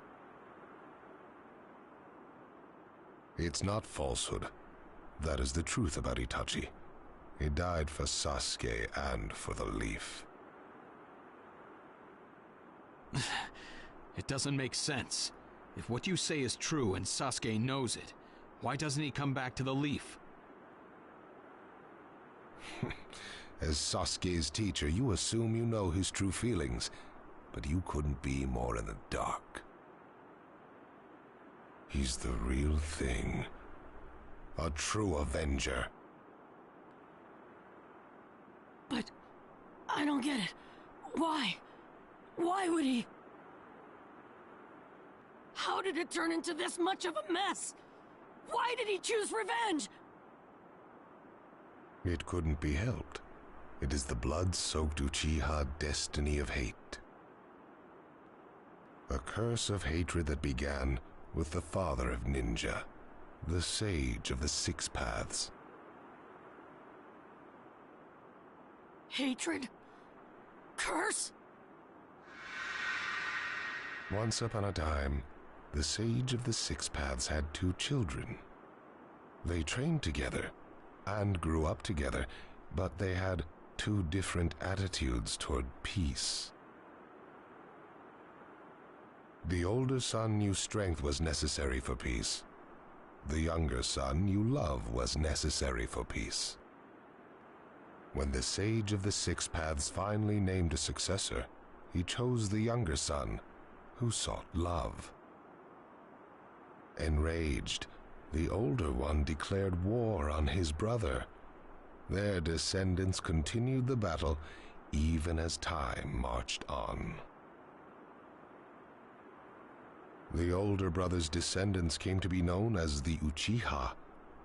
It's not falsehood. That is the truth about Itachi. He died for Sasuke and for the Leaf. It doesn't make sense. If what you say is true and Sasuke knows it, why doesn't he come back to the Leaf? As Sasuke's teacher, you assume you know his true feelings, but you couldn't be more in the dark. He's the real thing. A true Avenger. But I don't get it. Why? Why would he? How did it turn into this much of a mess? Why did he choose revenge? It couldn't be helped. It is the blood-soaked Uchiha destiny of hate. A curse of hatred that began with the father of ninja, the sage of the 6 paths. Hatred? Curse? Once upon a time, the sage of the 6 paths had 2 children. They trained together and grew up together, but they had 2 different attitudes toward peace. The older son knew strength was necessary for peace. The younger son knew love was necessary for peace. When the sage of the 6 paths finally named a successor, he chose the younger son, who sought love. Enraged, the older one declared war on his brother. Their descendants continued the battle even as time marched on. The older brother's descendants came to be known as the Uchiha,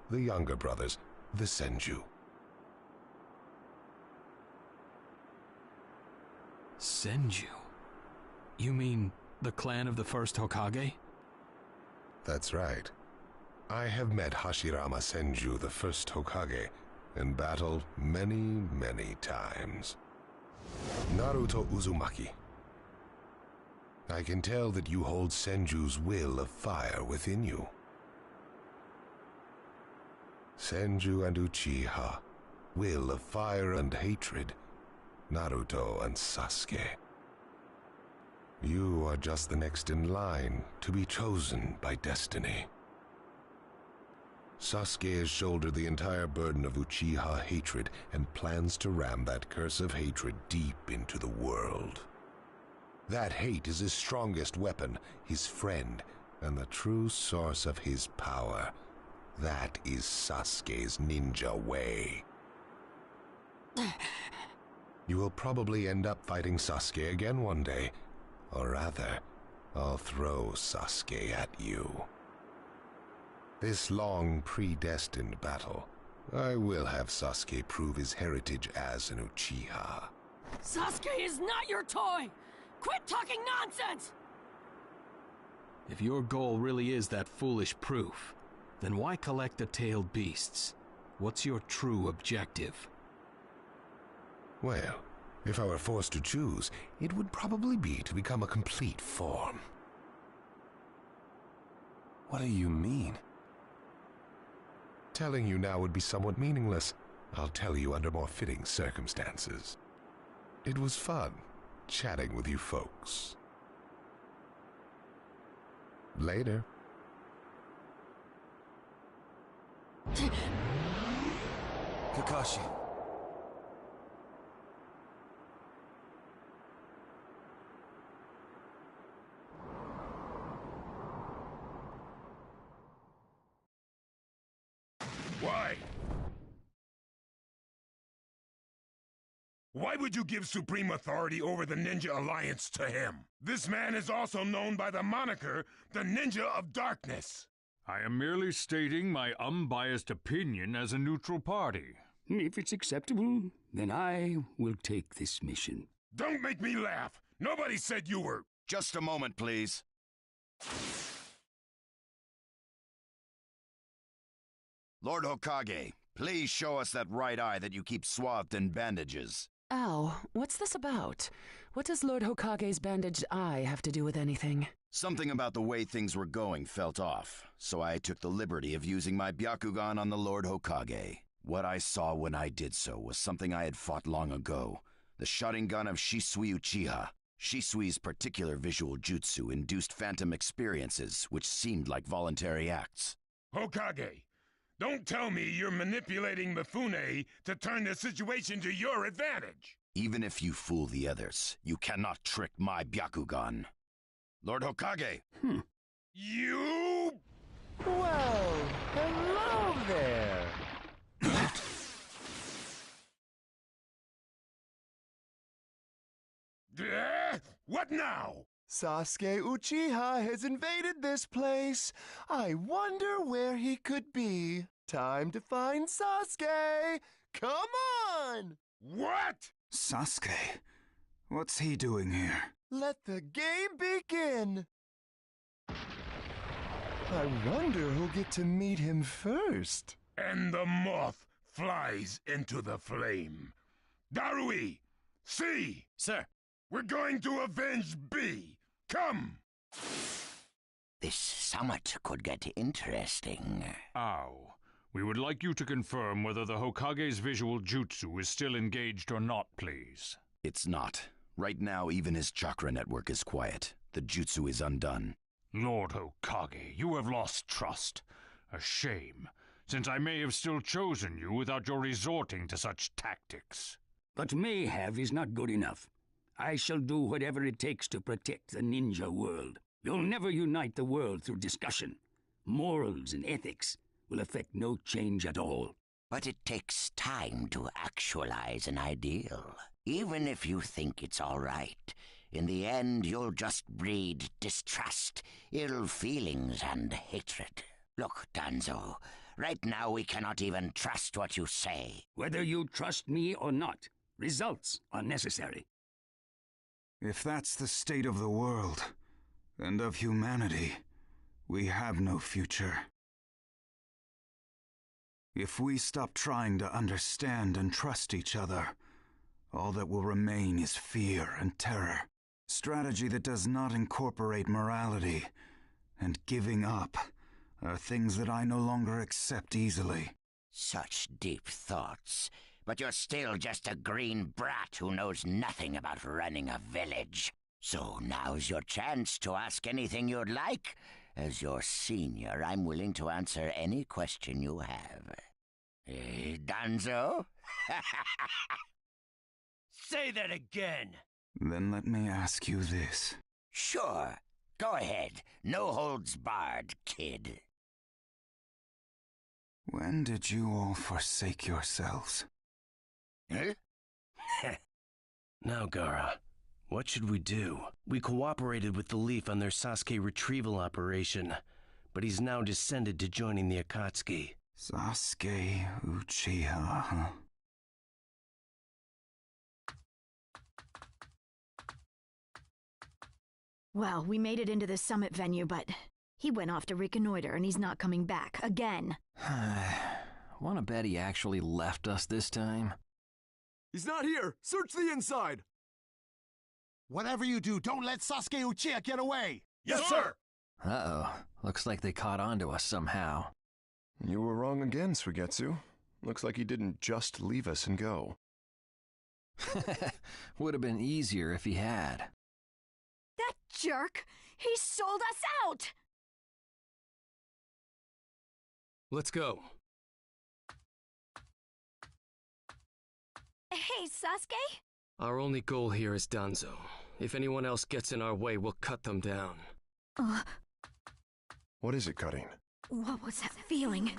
the younger brothers, the Senju. Senju? You mean the clan of the first Hokage? That's right. I have met Hashirama Senju, the first Hokage, in battle many, many times. Naruto Uzumaki. I can tell that you hold Senju's will of fire within you. Senju and Uchiha, will of fire and hatred, Naruto and Sasuke. You are just the next in line to be chosen by destiny. Sasuke has shouldered the entire burden of Uchiha hatred and plans to ram that curse of hatred deep into the world. That hate is his strongest weapon, his friend, and the true source of his power. That is Sasuke's ninja way. You will probably end up fighting Sasuke again one day. Or rather, I'll throw Sasuke at you. This long, predestined battle I will have Sasuke prove his heritage as an Uchiha. Sasuke is not your toy! Quit talking nonsense! If your goal really is that foolish proof, then why collect the tailed beasts? What's your true objective? Well, if I were forced to choose, it would probably be to become a complete form. What do you mean? Telling you now would be somewhat meaningless. I'll tell you under more fitting circumstances. It was fun chatting with you folks. Later. Kakashi. Why? Why would you give supreme authority over the Ninja Alliance to him? This man is also known by the moniker, the Ninja of Darkness. I am merely stating my unbiased opinion as a neutral party. If it's acceptable, then I will take this mission. Don't make me laugh! Nobody said you were... Just a moment, please. Lord Hokage, please show us that right eye that you keep swathed in bandages. Ow, what's this about? What does Lord Hokage's bandaged eye have to do with anything? Something about the way things were going felt off, so I took the liberty of using my Byakugan on the Lord Hokage. What I saw when I did so was something I had fought long ago. The Sharingan of Shisui Uchiha. Shisui's particular visual jutsu induced phantom experiences, which seemed like voluntary acts. Hokage, don't tell me you're manipulating Mifune to turn the situation to your advantage. Even if you fool the others, you cannot trick my Byakugan. Lord Hokage! You... Well, hello there! What now? Sasuke Uchiha has invaded this place. I wonder where he could be. Time to find Sasuke! Come on! What? Sasuke? What's he doing here? Let the game begin! I wonder who'll get to meet him first. And the moth flies into the flame. Darui! C! Sir! We're going to avenge B! Come! This summit could get interesting. Ow. We would like you to confirm whether the Hokage's visual jutsu is still engaged or not, please. It's not. Right now, even his chakra network is quiet. The jutsu is undone. Lord Hokage, you have lost trust. A shame, since I may have still chosen you without your resorting to such tactics. But may have is not good enough. I shall do whatever it takes to protect the ninja world. You'll never unite the world through discussion. Morals and ethics will affect no change at all. But it takes time to actualize an ideal. Even if you think it's all right, in the end you'll just breed distrust, ill feelings, and hatred. Look, Danzo, right now we cannot even trust what you say. Whether you trust me or not, results are necessary. If that's the state of the world, and of humanity, we have no future. If we stop trying to understand and trust each other, all that will remain is fear and terror. Strategy that does not incorporate morality and giving up are things that I no longer accept easily. Such deep thoughts. But you're still just a green brat who knows nothing about running a village. So now's your chance to ask anything you'd like. As your senior, I'm willing to answer any question you have. Danzo? Say that again! Then let me ask you this. Sure. Go ahead. No holds barred, kid. When did you all forsake yourselves? Now, Gaara, what should we do? We cooperated with the Leaf on their Sasuke retrieval operation, but he's now descended to joining the Akatsuki. Sasuke Uchiha, huh? Well, we made it into the summit venue, but he went off to reconnoiter and he's not coming back again. Wanna bet he actually left us this time? He's not here! Search the inside! Whatever you do, don't let Sasuke Uchiha get away! Yes, sir! Uh-oh. Looks like they caught on to us somehow. You were wrong again, Suigetsu. Looks like he didn't just leave us and go. Would have been easier if he had. That jerk! He sold us out! Let's go. Hey, Sasuke? Our only goal here is Danzo. If anyone else gets in our way, we'll cut them down. What is it, Cutting? What was that feeling?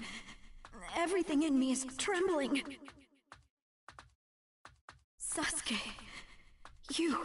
Everything in me is trembling. Sasuke, you...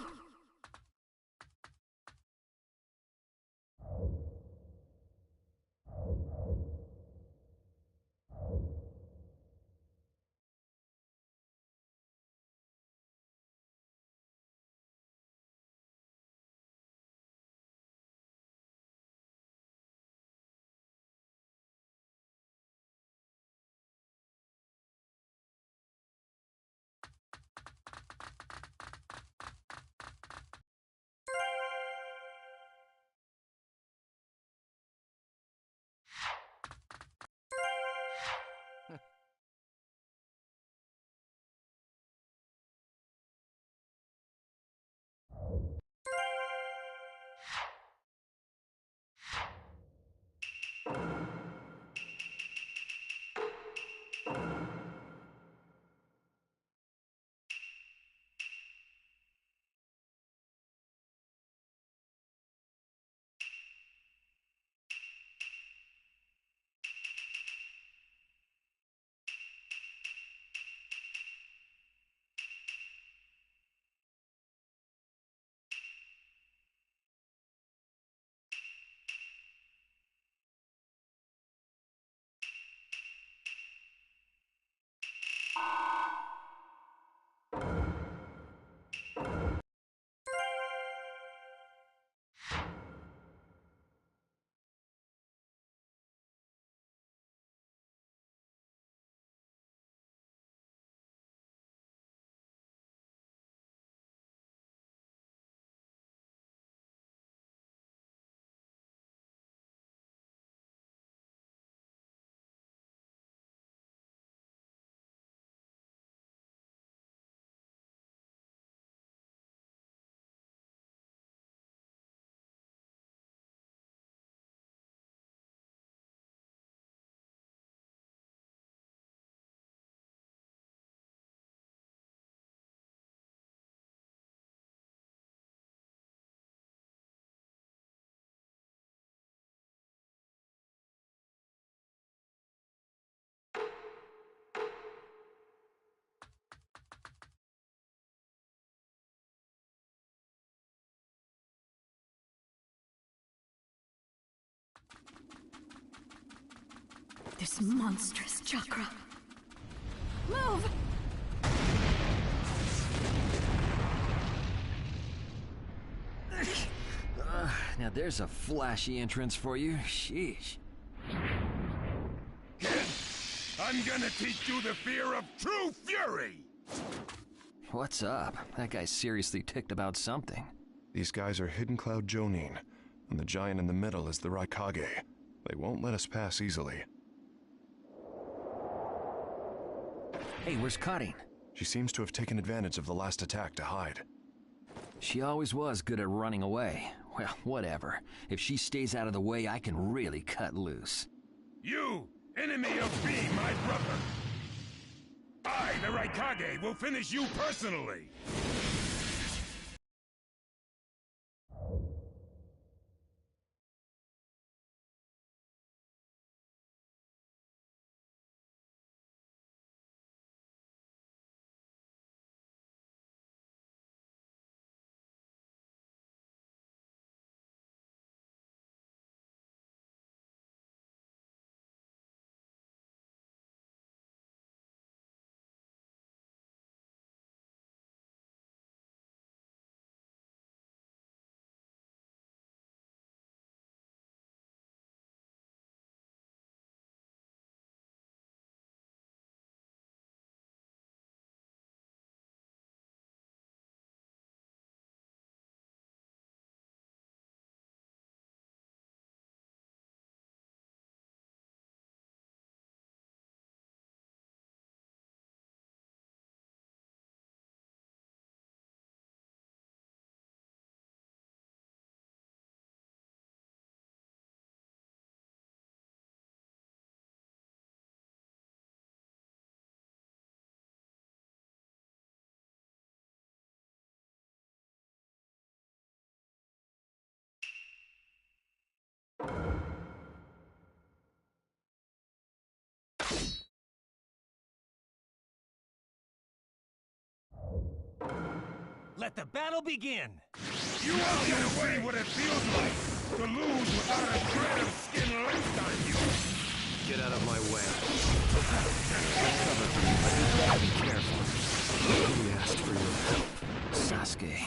This monstrous chakra. Move! Now there's a flashy entrance for you. Sheesh. Kid, I'm gonna teach you the fear of true fury! What's up? That guy's seriously ticked about something. These guys are Hidden Cloud Jonin, and the giant in the middle is the Raikage. They won't let us pass easily. Hey, where's Cutting? She seems to have taken advantage of the last attack to hide. She always was good at running away. Well, whatever. If she stays out of the way, I can really cut loose. You, enemy of me, my brother! I, the Raikage, will finish you personally! Let the battle begin! You won't get away what it feels like to lose without a shred of skin left on you! Get out of my way. I'll cover for you, but you better be careful. Nobody asked for your help. Sasuke,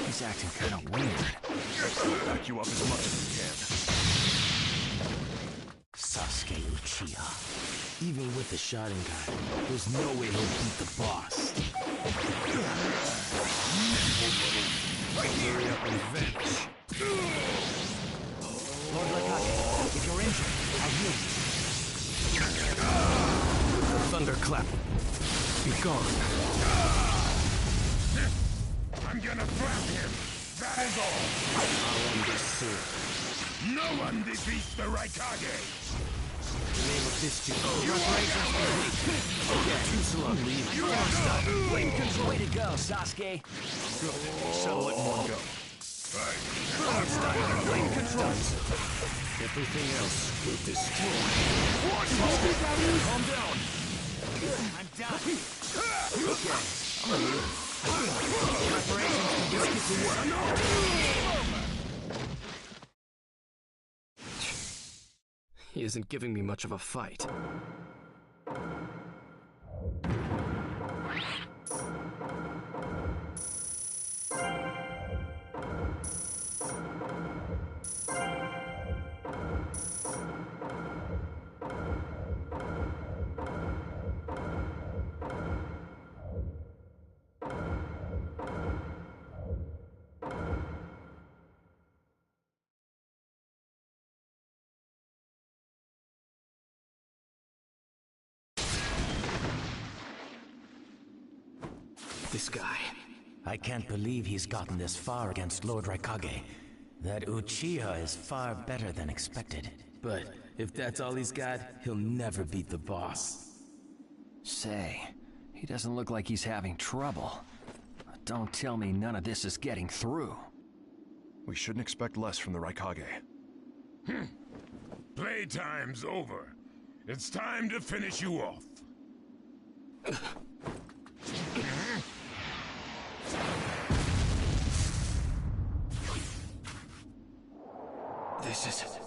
he's acting kind of weird. Back you up as much as you can. Sasuke Uchiha. Even with the Sharingan, there's no way he'll beat the boss. Hurry up and vanish. Lord Raikage, if you're injured, I'll heal you. Thunderclap. Be gone. I'm gonna flap him! That is all! I'll end this soon. No one defeats the Raikage! The name of this dude. Preparations complete. Okay, too slow. You're done. Blame control. Way to go, Sasuke. Settle it in one go. Blame control. Everything else will destroy. Calm down. I'm done! Okay. Preparations complete. Let's get to work. He isn't giving me much of a fight. This guy. I can't believe he's gotten this far against Lord Raikage. That Uchiha is far better than expected. But if that's all he's got, he'll never beat the boss. Say, he doesn't look like he's having trouble. Don't tell me none of this is getting through. We shouldn't expect less from the Raikage. Playtime's over. It's time to finish you off. This is...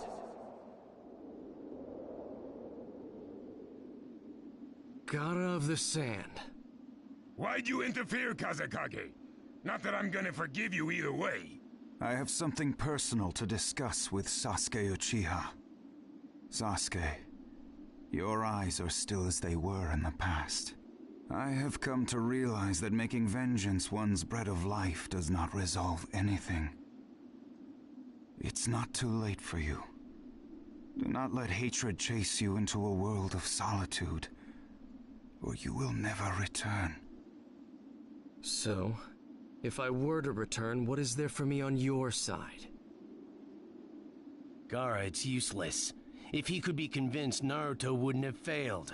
Gara of the Sand. Why'd you interfere, Kazekage? Not that I'm gonna forgive you either way. I have something personal to discuss with Sasuke Uchiha. Sasuke, your eyes are still as they were in the past. I have come to realize that making vengeance one's bread of life does not resolve anything. It's not too late for you. Do not let hatred chase you into a world of solitude, or you will never return. So, if I were to return, what is there for me on your side? Gaara, it's useless. If he could be convinced, Naruto wouldn't have failed.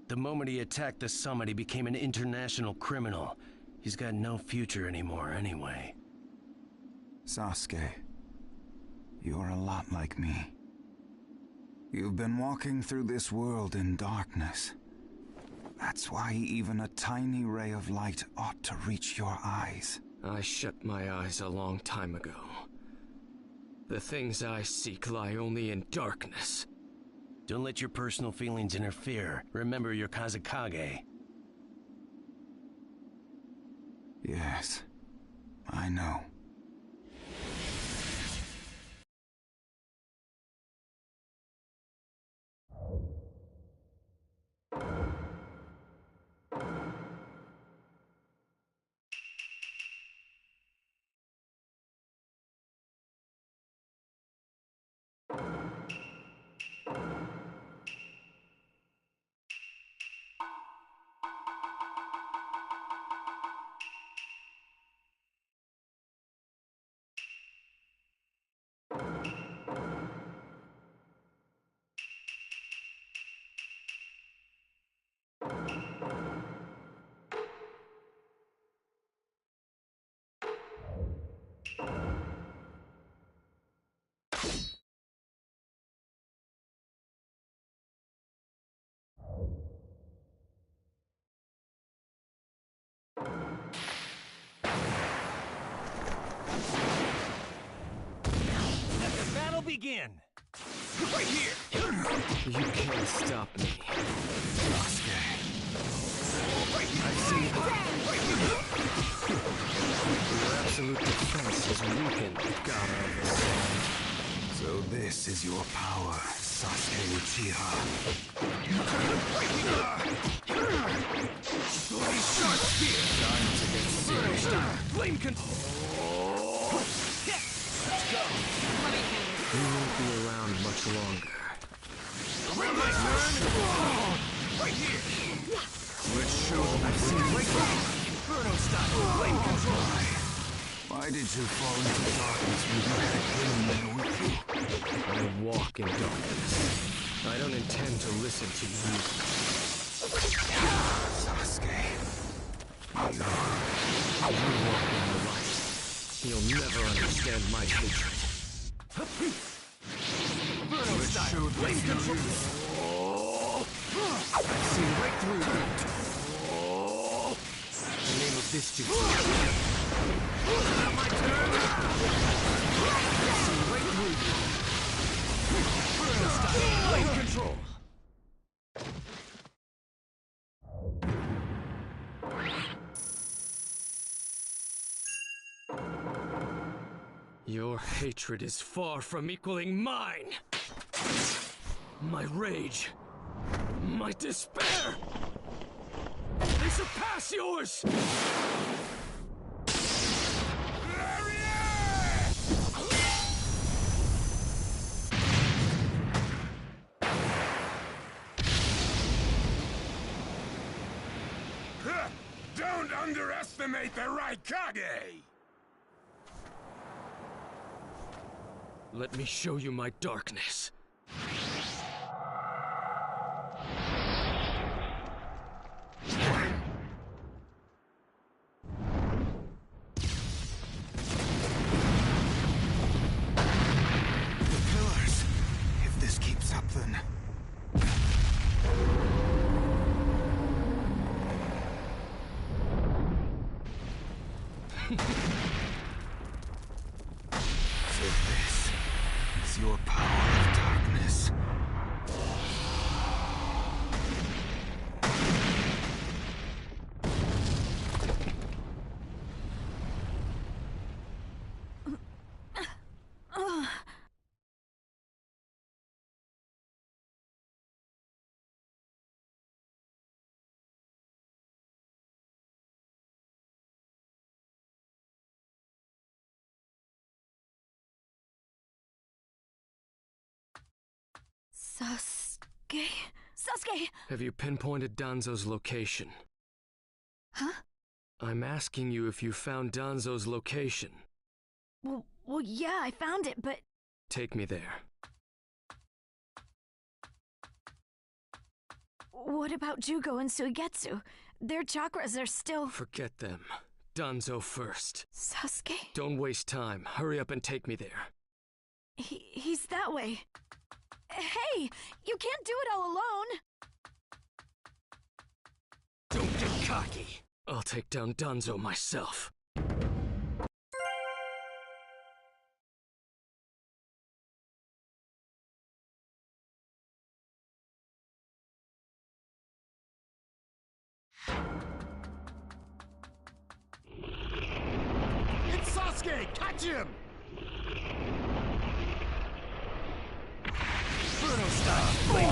The moment he attacked the summit, he became an international criminal. He's got no future anymore, anyway. Sasuke, you're a lot like me. You've been walking through this world in darkness. That's why even a tiny ray of light ought to reach your eyes. I shut my eyes a long time ago. The things I seek lie only in darkness. Don't let your personal feelings interfere. Remember your Kazekage. Yes, I know. begin! Right here! You can't stop me. Sasuke. Right here! I see. Your absolute defense is weakened, God of the Sun. So this is your power, Sasuke Uchiha. Sharp spear! Time to get serious. Flame control! Let's go! You won't be around much longer. Around my turn! Right here! Let's show them I've seen right now. Inferno style! Flame control! Why did you fall into darkness when you had him there with you? I walk in darkness. I don't intend to listen to you. Sasuke. You walk in the light. You'll never understand my hatred. Inferno style! Flame control! I see right through you. The name of this dude. Not my turn! I see right through you. Inferno style! Flame control! Your hatred is far from equaling mine. My rage, my despair, they surpass yours! Don't underestimate the Raikage! Let me show you my darkness. The pillars. If this keeps up, then... So this is your power of darkness. Sasuke? Sasuke! Have you pinpointed Danzo's location? Huh? I'm asking you if you found Danzo's location. Well, yeah, I found it, but... Take me there. What about Jugo and Suigetsu? Their chakras are still... Forget them. Danzo first. Sasuke? Don't waste time. Hurry up and take me there. He's that way. Hey! You can't do it all alone! Don't get cocky. I'll take down Danzo myself. It's Sasuke! Catch him! Inferno style! Flame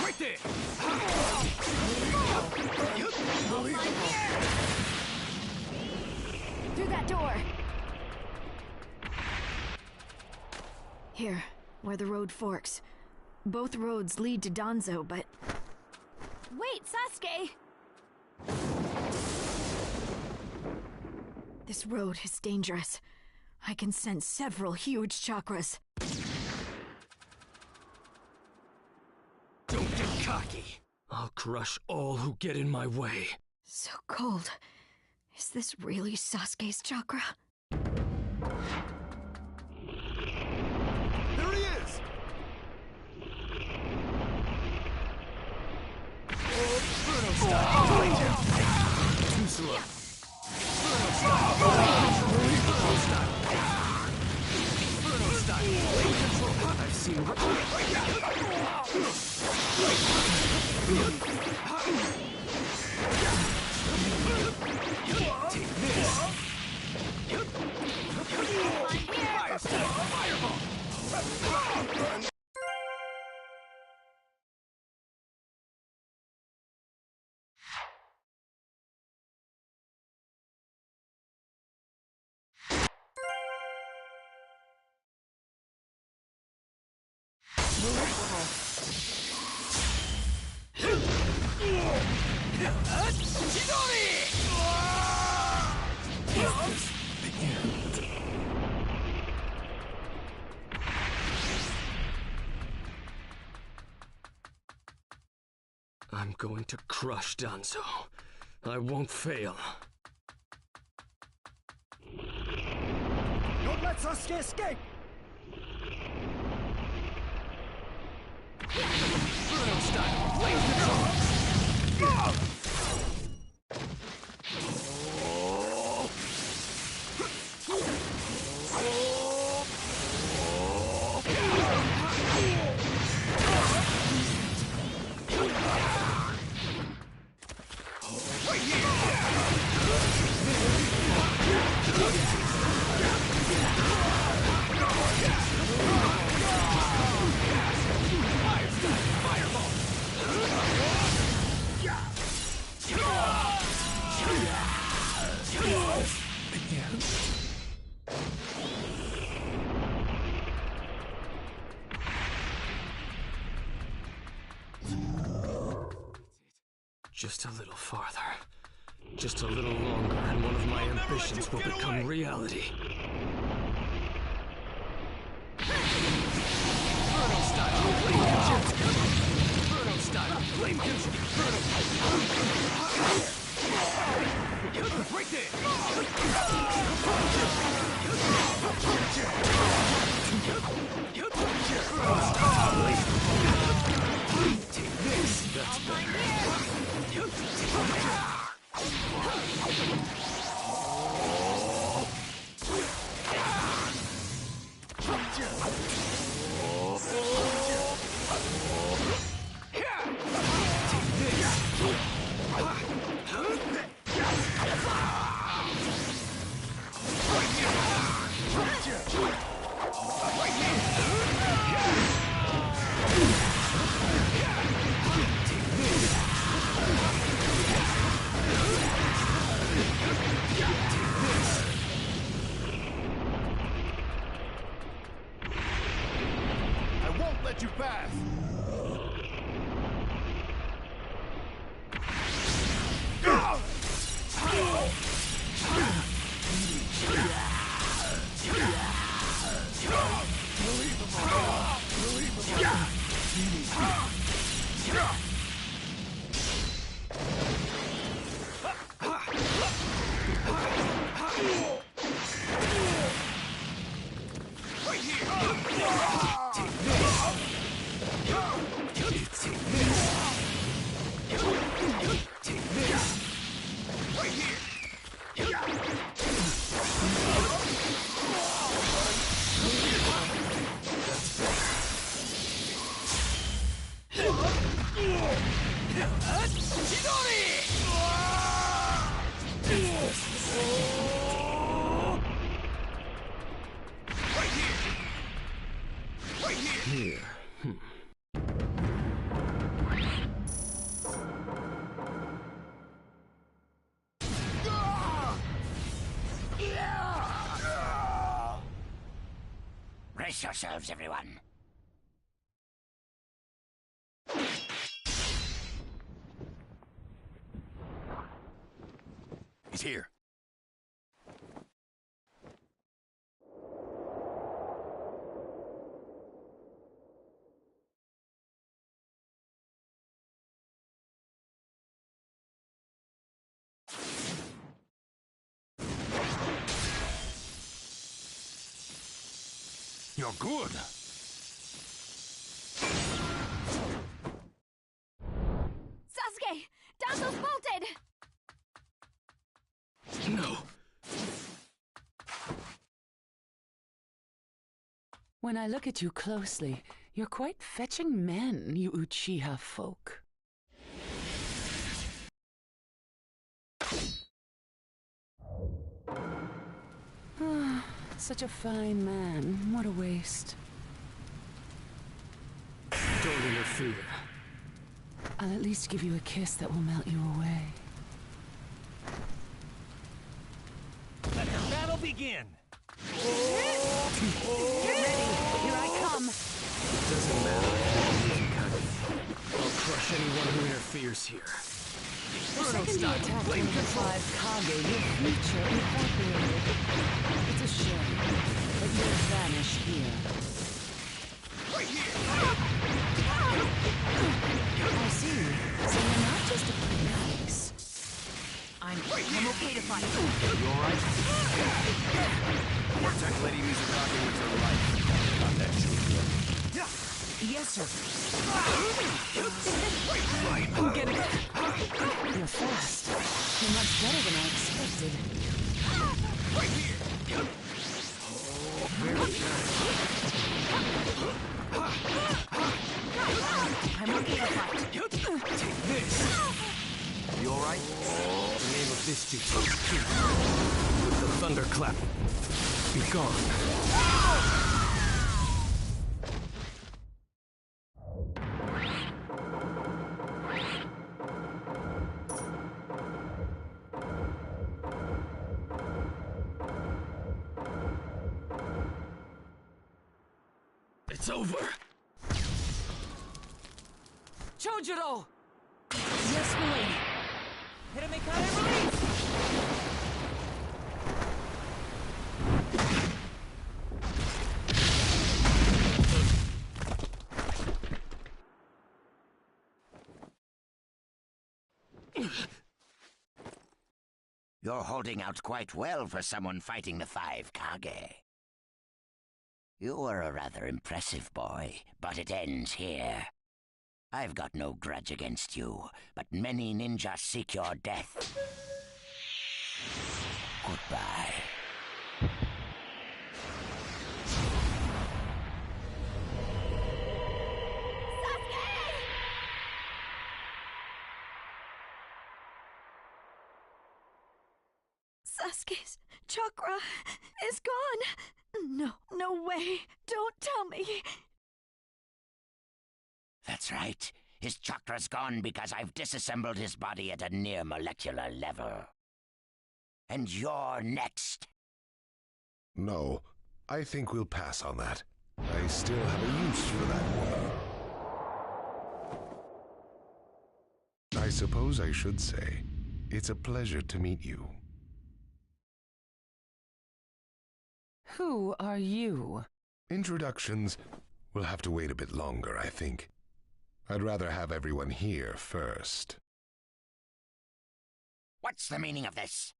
right there! Through that door! Here, where the road forks. Both roads lead to Danzo, but... Wait, Sasuke! This road is dangerous. I can sense several huge chakras. Don't get cocky. I'll crush all who get in my way. So cold. Is this really Sasuke's chakra? look. I've seen. Take this. Fire style, fireball. I'm going to crush Danzo. I won't fail. Don't let Sasuke escape! Bruno style, flame control! Just a little farther. Just a little longer, and one of my ambitions will become reality. Bruno style, flame control! Bruno style, flame control! Right there! Bruno style, take this, that's better. You pass! Here. Brace yourselves, everyone. He's here. You're good. Sasuke! Danzo's bolted! When I look at you closely, you're quite fetching men, you Uchiha folk. Such a fine man. What a waste. Don't interfere. I'll at least give you a kiss that will melt you away. Let the battle begin! Get ready! Here I come! It doesn't matter. I'll crush anyone who interferes here. The second you attacked one of the 5 Kage, your future evaporated. It's a shame, but you'll vanish here. Right here! I see. So you're not just a pretty face. I'm okay to fight. You alright? Protect Lady Mizukage with her life. Got that true. Yes, sir. Right. I'm getting it. You're fast. You're much better than I expected. Right here. Very I'm okay to fight. Take this. You alright? The name of this jutsu is Ki. With the thunderclap. Be gone. It's over. Chojuro! Yes, my lady. Hiramekare release! You're holding out quite well for someone fighting the 5 Kage. You were a rather impressive boy, but it ends here. I've got no grudge against you, but many ninjas seek your death. Goodbye. Sasuke's chakra is gone. No way. Don't tell me. That's right. His chakra's gone because I've disassembled his body at a near molecular level. And you're next. No, I think we'll pass on that. I still have a use for that woman. I suppose I should say, it's a pleasure to meet you. Who are you? Introductions will have to wait a bit longer, I think. I'd rather have everyone here first. What's the meaning of this?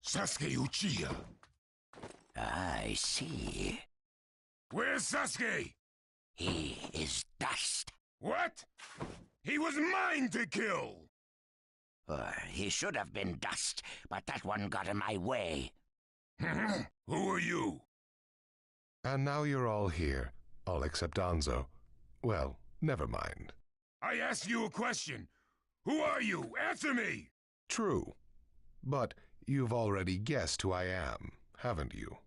Sasuke Uchiha. I see. Where's Sasuke? He is dust. What? He was mine to kill! He should have been dust, but that one got in my way. Who are you? And now you're all here, all except Danzo. Well, never mind. I asked you a question. Who are you? Answer me! True. But you've already guessed who I am, haven't you?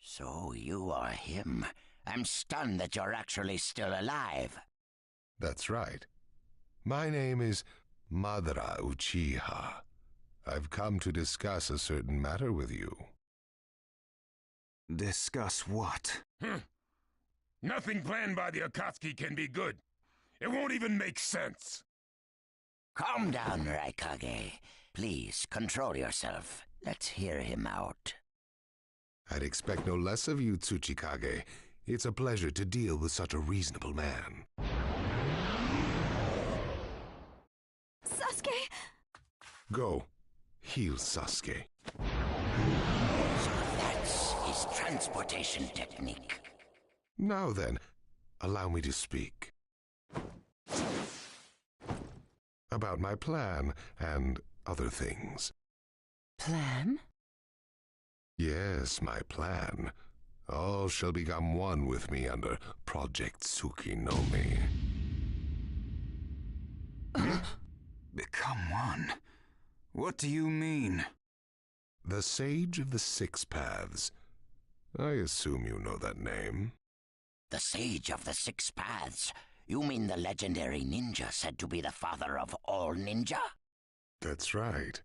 So you are him. I'm stunned that you're actually still alive. That's right. My name is Madara Uchiha. I've come to discuss a certain matter with you. Discuss what? Nothing planned by the Akatsuki can be good. It won't even make sense. Calm down, Raikage. Please, control yourself. Let's hear him out. I'd expect no less of you, Tsuchikage. It's a pleasure to deal with such a reasonable man. Sasuke! Go. Heal Sasuke. So that's his transportation technique. Now then, allow me to speak. About my plan and other things. Plan? Yes, my plan. All shall become one with me under Project Tsukinome. Become one? What do you mean? The Sage of the Six Paths. I assume you know that name. The Sage of the Six Paths? You mean the legendary ninja said to be the father of all ninja? That's right.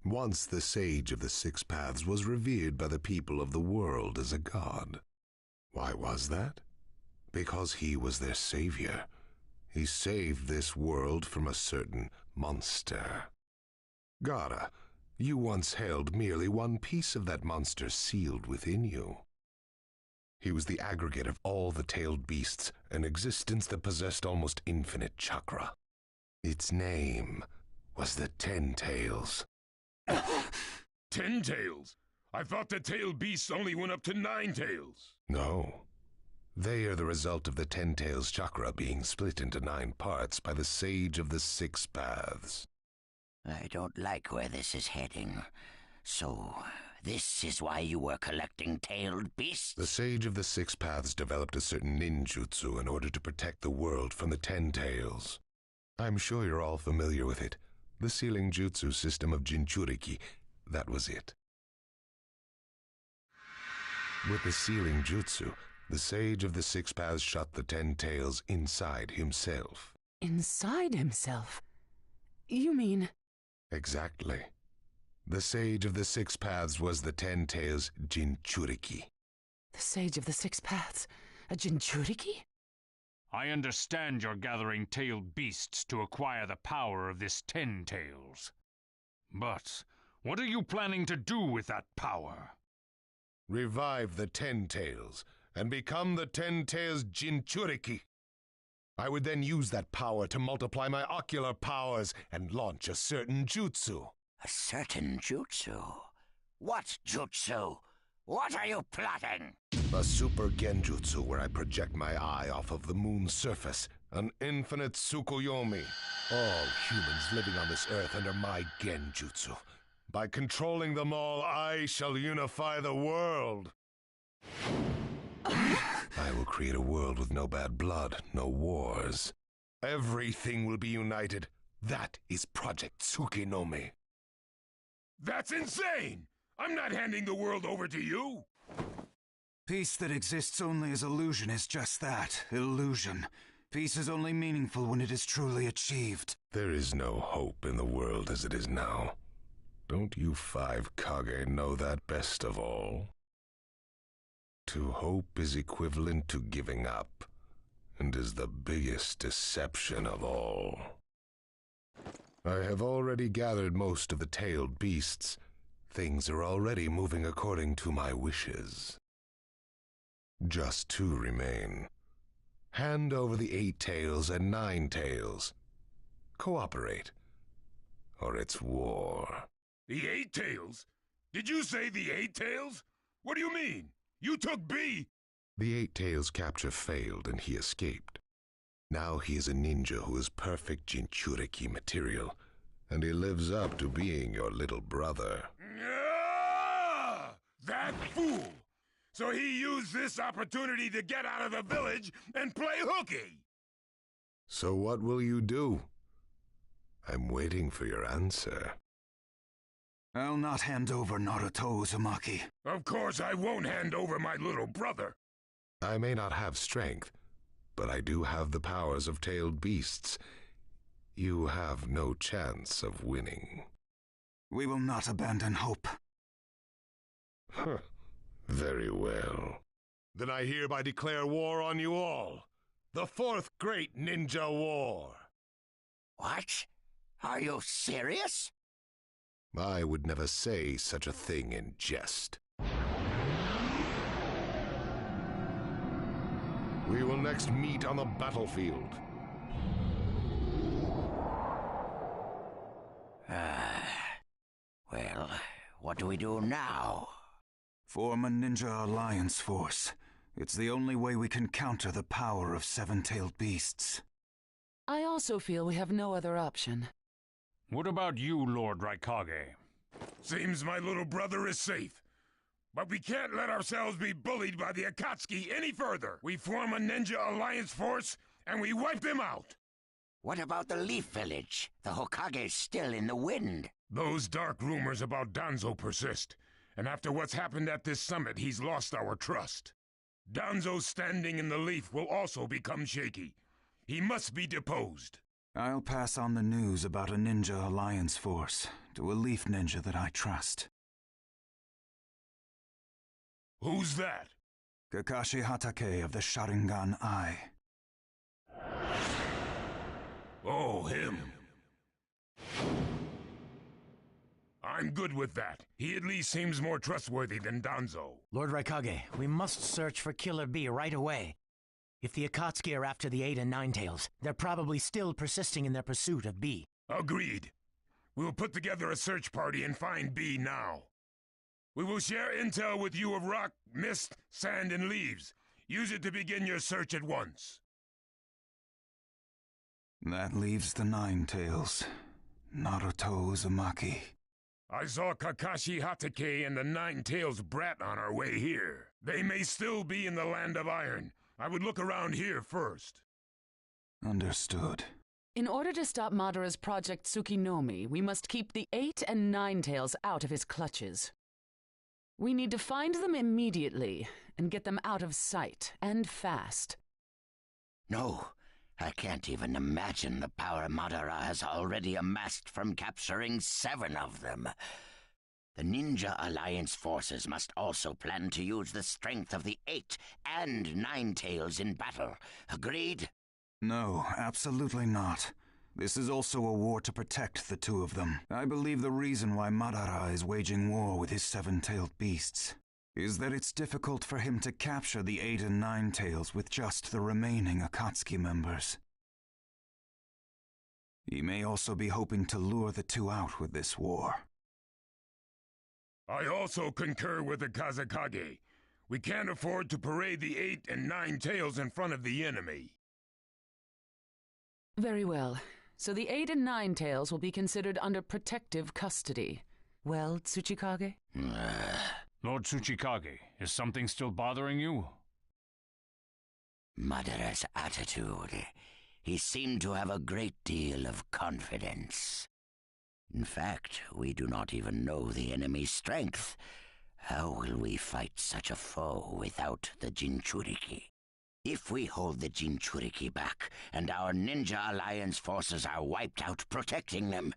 Once the Sage of the Six Paths was revered by the people of the world as a god. Why was that? Because he was their savior. He saved this world from a certain monster. Gaara, you once held merely one piece of that monster sealed within you. He was the aggregate of all the tailed beasts, an existence that possessed almost infinite chakra. Its name was the 10 Tails. 10 tails? I thought the tailed beasts only went up to 9 tails. No. They are the result of the 10 Tails chakra being split into 9 parts by the Sage of the Six Paths. I don't like where this is heading. So, this is why you were collecting tailed beasts? The Sage of the Six Paths developed a certain ninjutsu in order to protect the world from the 10 Tails. I'm sure you're all familiar with it. The sealing jutsu system of Jinchuriki, that was it. With the sealing jutsu, the Sage of the Six Paths shut the 10 Tails inside himself. Inside himself? You mean... Exactly. The Sage of the Six Paths was the 10 Tails Jinchuriki. The Sage of the Six Paths? A Jinchuriki? I understand you're gathering tailed beasts to acquire the power of this 10 Tails. But what are you planning to do with that power? Revive the 10 Tails and become the 10 Tails Jinchuriki. I would then use that power to multiply my ocular powers and launch a certain jutsu. A certain jutsu? What jutsu? What are you plotting? A super genjutsu where I project my eye off of the moon's surface. An infinite Tsukuyomi. All humans living on this earth under my genjutsu. By controlling them all, I shall unify the world. I will create a world with no bad blood, no wars. Everything will be united. That is Project Tsukinome. That's insane! I'm not handing the world over to you! Peace that exists only as illusion is just that, illusion. Peace is only meaningful when it is truly achieved. There is no hope in the world as it is now. Don't you 5 Kage know that best of all? To hope is equivalent to giving up, and is the biggest deception of all. I have already gathered most of the tailed beasts. Things are already moving according to my wishes. Just 2 remain. Hand over the 8 tails and 9 tails. Cooperate, or it's war. The 8 tails? Did you say the 8 tails? What do you mean? You took B! The 8 tails capture failed and he escaped. Now he is a ninja who is perfect Jinchuriki material, and he lives up to being your little brother. Ah! That fool! So he used this opportunity to get out of the village and play hooky! So what will you do? I'm waiting for your answer. I'll not hand over Naruto Uzumaki. Of course I won't hand over my little brother. I may not have strength, but I do have the powers of tailed beasts. You have no chance of winning. We will not abandon hope. Huh. Very well. Then I hereby declare war on you all. The 4th Great Ninja War. What? Are you serious? I would never say such a thing in jest. We will next meet on the battlefield. Well, what do we do now? Form a ninja alliance force. It's the only way we can counter the power of 7-tailed beasts. I also feel we have no other option. What about you, Lord Raikage? Seems my little brother is safe. But we can't let ourselves be bullied by the Akatsuki any further. We form a ninja alliance force, and we wipe them out. What about the Leaf Village? The Hokage's still in the wind. Those dark rumors about Danzo persist, and after what's happened at this summit, he's lost our trust. Danzo's standing in the Leaf will also become shaky. He must be deposed. I'll pass on the news about a ninja alliance force to a Leaf ninja that I trust. Who's that? Kakashi Hatake of the Sharingan Eye. Oh, him. I'm good with that. He at least seems more trustworthy than Danzo. Lord Raikage, we must search for Killer B right away. If the Akatsuki are after the 8 and 9 tails, they're probably still persisting in their pursuit of B. Agreed. We'll put together a search party and find B now. We will share intel with you of rock, mist, sand, and leaves. Use it to begin your search at once. That leaves the 9 tails. Naruto Uzumaki. I saw Kakashi Hatake and the 9 tails brat on our way here. They may still be in the Land of Iron. I would look around here first. Understood. In order to stop Madara's Project Tsukinomi, we must keep the 8 and 9 tails out of his clutches. We need to find them immediately and get them out of sight, and fast. No, I can't even imagine the power Madara has already amassed from capturing 7 of them. The Ninja Alliance forces must also plan to use the strength of the 8 and 9 tails in battle. Agreed? No, absolutely not. This is also a war to protect the 2 of them. I believe the reason why Madara is waging war with his 7-tailed beasts is that it's difficult for him to capture the 8 and 9 tails with just the remaining Akatsuki members. He may also be hoping to lure the 2 out with this war. I also concur with the Kazekage. We can't afford to parade the 8 and 9 tails in front of the enemy. Very well. So the 8 and 9 tails will be considered under protective custody. Well, Tsuchikage? Lord Tsuchikage, is something still bothering you? Madara's attitude. He seemed to have a great deal of confidence. In fact, we do not even know the enemy's strength. How will we fight such a foe without the Jinchuriki? If we hold the Jinchuriki back, and our Ninja Alliance forces are wiped out protecting them,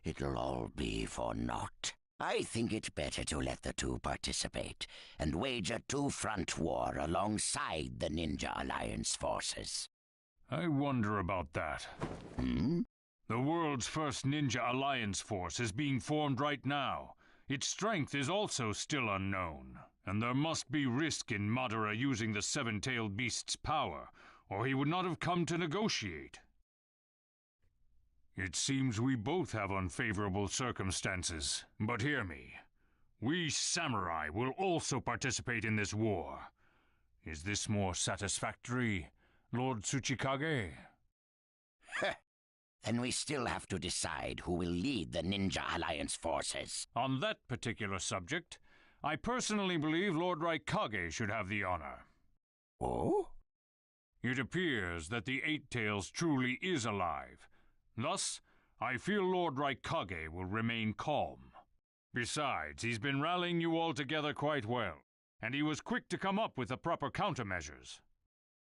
it'll all be for naught. I think it better to let the 2 participate, and wage a 2-front war alongside the Ninja Alliance forces. I wonder about that. The world's first Ninja Alliance force is being formed right now. Its strength is also still unknown, and there must be risk in Madara using the 7-tailed beast's power, or he would not have come to negotiate. It seems we both have unfavorable circumstances, but hear me. We samurai will also participate in this war. Is this more satisfactory, Lord Tsuchikage? Then we still have to decide who will lead the Ninja Alliance forces. On that particular subject, I personally believe Lord Raikage should have the honor. Oh? It appears that the 8 tails truly is alive. Thus, I feel Lord Raikage will remain calm. Besides, he's been rallying you all together quite well, and he was quick to come up with the proper countermeasures.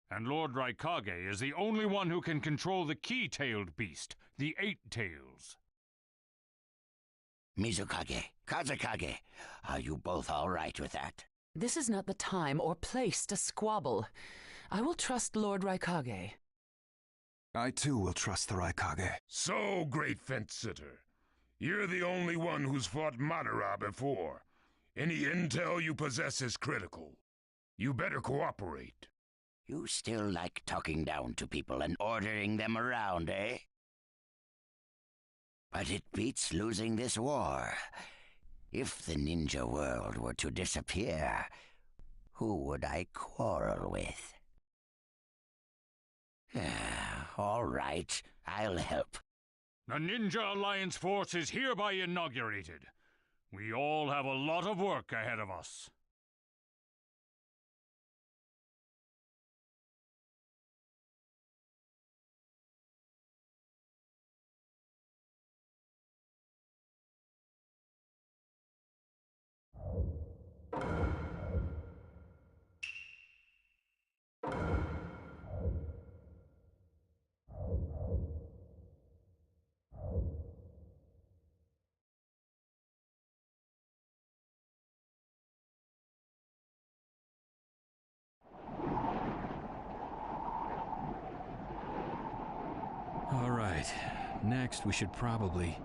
And Lord Raikage is the only one who can control the key-tailed beast, the 8 tails. Mizukage, Kazekage, are you both all right with that? This is not the time or place to squabble. I will trust Lord Raikage. I too will trust the Raikage. So, great fence-sitter. You're the only one who's fought Madara before. Any intel you possess is critical. You better cooperate. You still like talking down to people and ordering them around, eh? But it beats losing this war. If the ninja world were to disappear, who would I quarrel with? All right, I'll help. The Ninja Alliance force is hereby inaugurated. We all have a lot of work ahead of us. All right. Next, we should probably